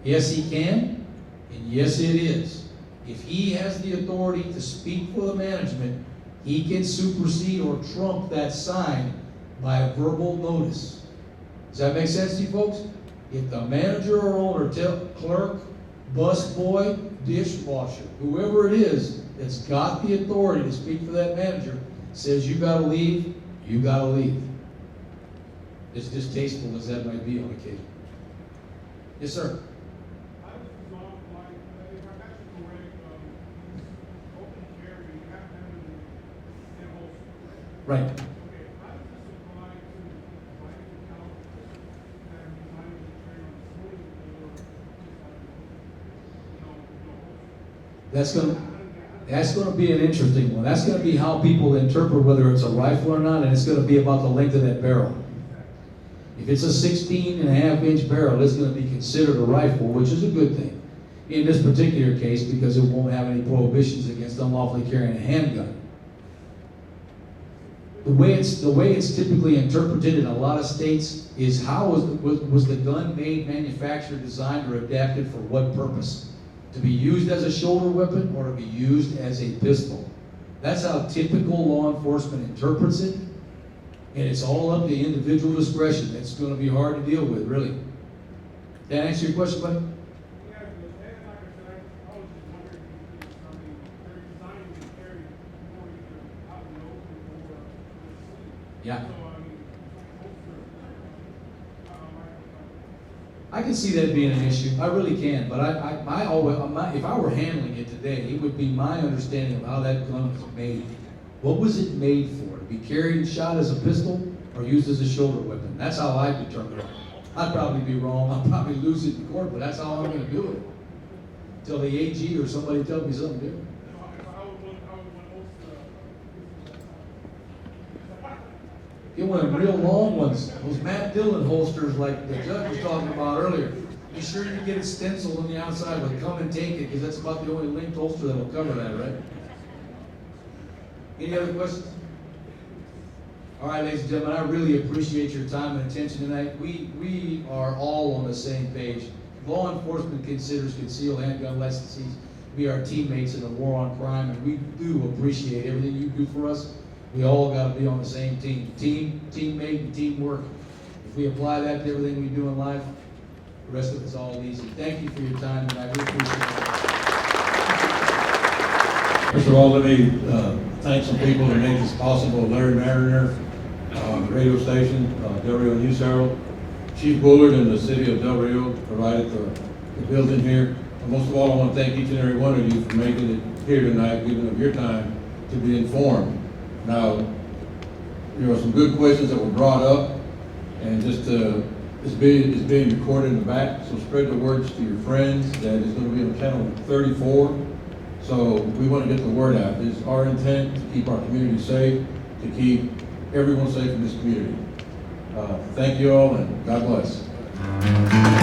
Yes, he can, and yes, it is. If he has the authority to speak for the management, he can supersede or trump that sign by a verbal notice. Does that make sense to you folks? If the manager or owner, clerk, busboy, dishwasher, whoever it is that's got the authority to speak for that manager, says you gotta leave, you gotta leave. As distasteful as that might be on occasion. Yes, sir. How does this law apply, if I'm actually correct, open carry, you have to have it in holster. Right. Okay, how does this apply to blank accounts that are designed to carry on the smooth or just no holster? That's gonna be an interesting one. That's gonna be how people interpret whether it's a rifle or not, and it's gonna be about the length of that barrel. If it's a 16.5-inch barrel, it's going to be considered a rifle, which is a good thing in this particular case because it won't have any prohibitions against unlawfully carrying a handgun. The way it's typically interpreted in a lot of states is how was the gun made, manufactured, designed, or adapted for what purpose? To be used as a shoulder weapon or to be used as a pistol? That's how typical law enforcement interprets it. And it's all up to individual discretion. It's going to be hard to deal with, really. That answer your question, buddy? Yeah, because, and like I said, I was just wondering if it's something they're designed to carry more either out in the open or the sleeve. Yeah. So, I mean, holster, I can see that being an issue. I really can. But I always, if I were handling it today, it would be my understanding of how that gun was made. What was it made for? To be carried and shot as a pistol or used as a shoulder weapon? That's how I determine it. I'd probably be wrong. I'll probably lose it in court, but that's how I'm going to do it. Until the AG or somebody tells me something different. I would want holster. Get one of them real long ones. Those Matt Dillon holsters like the judge was talking about earlier. Be sure you get it stenciled on the outside with "come and take it," because that's about the only linked holster that'll cover that, right? Any other questions? All right, ladies and gentlemen, I really appreciate your time and attention tonight. We are all on the same page. Law enforcement considers concealed handgun licensees to be our teammates in the war on crime, and we do appreciate everything you do for us. We all got to be on the same team. Teammate, and teamwork. If we apply that to everything we do in life, the rest of it's all easy. Thank you for your time, and I really appreciate it. First of all, let me thank some people that made this possible. Larry Mariner, radio station, Del Rio News Herald, Chief Bullard and the city of Del Rio provided the building here. And most of all, I want to thank each and every one of you for making it here tonight, giving up your time to be informed. Now, there were some good questions that were brought up, and just it's being recorded in the back, so spread the words to your friends that it's going to be on channel 34. So we want to get the word out. It's our intent to keep our community safe, to keep everyone safe in this community. Thank you all, and God bless. you.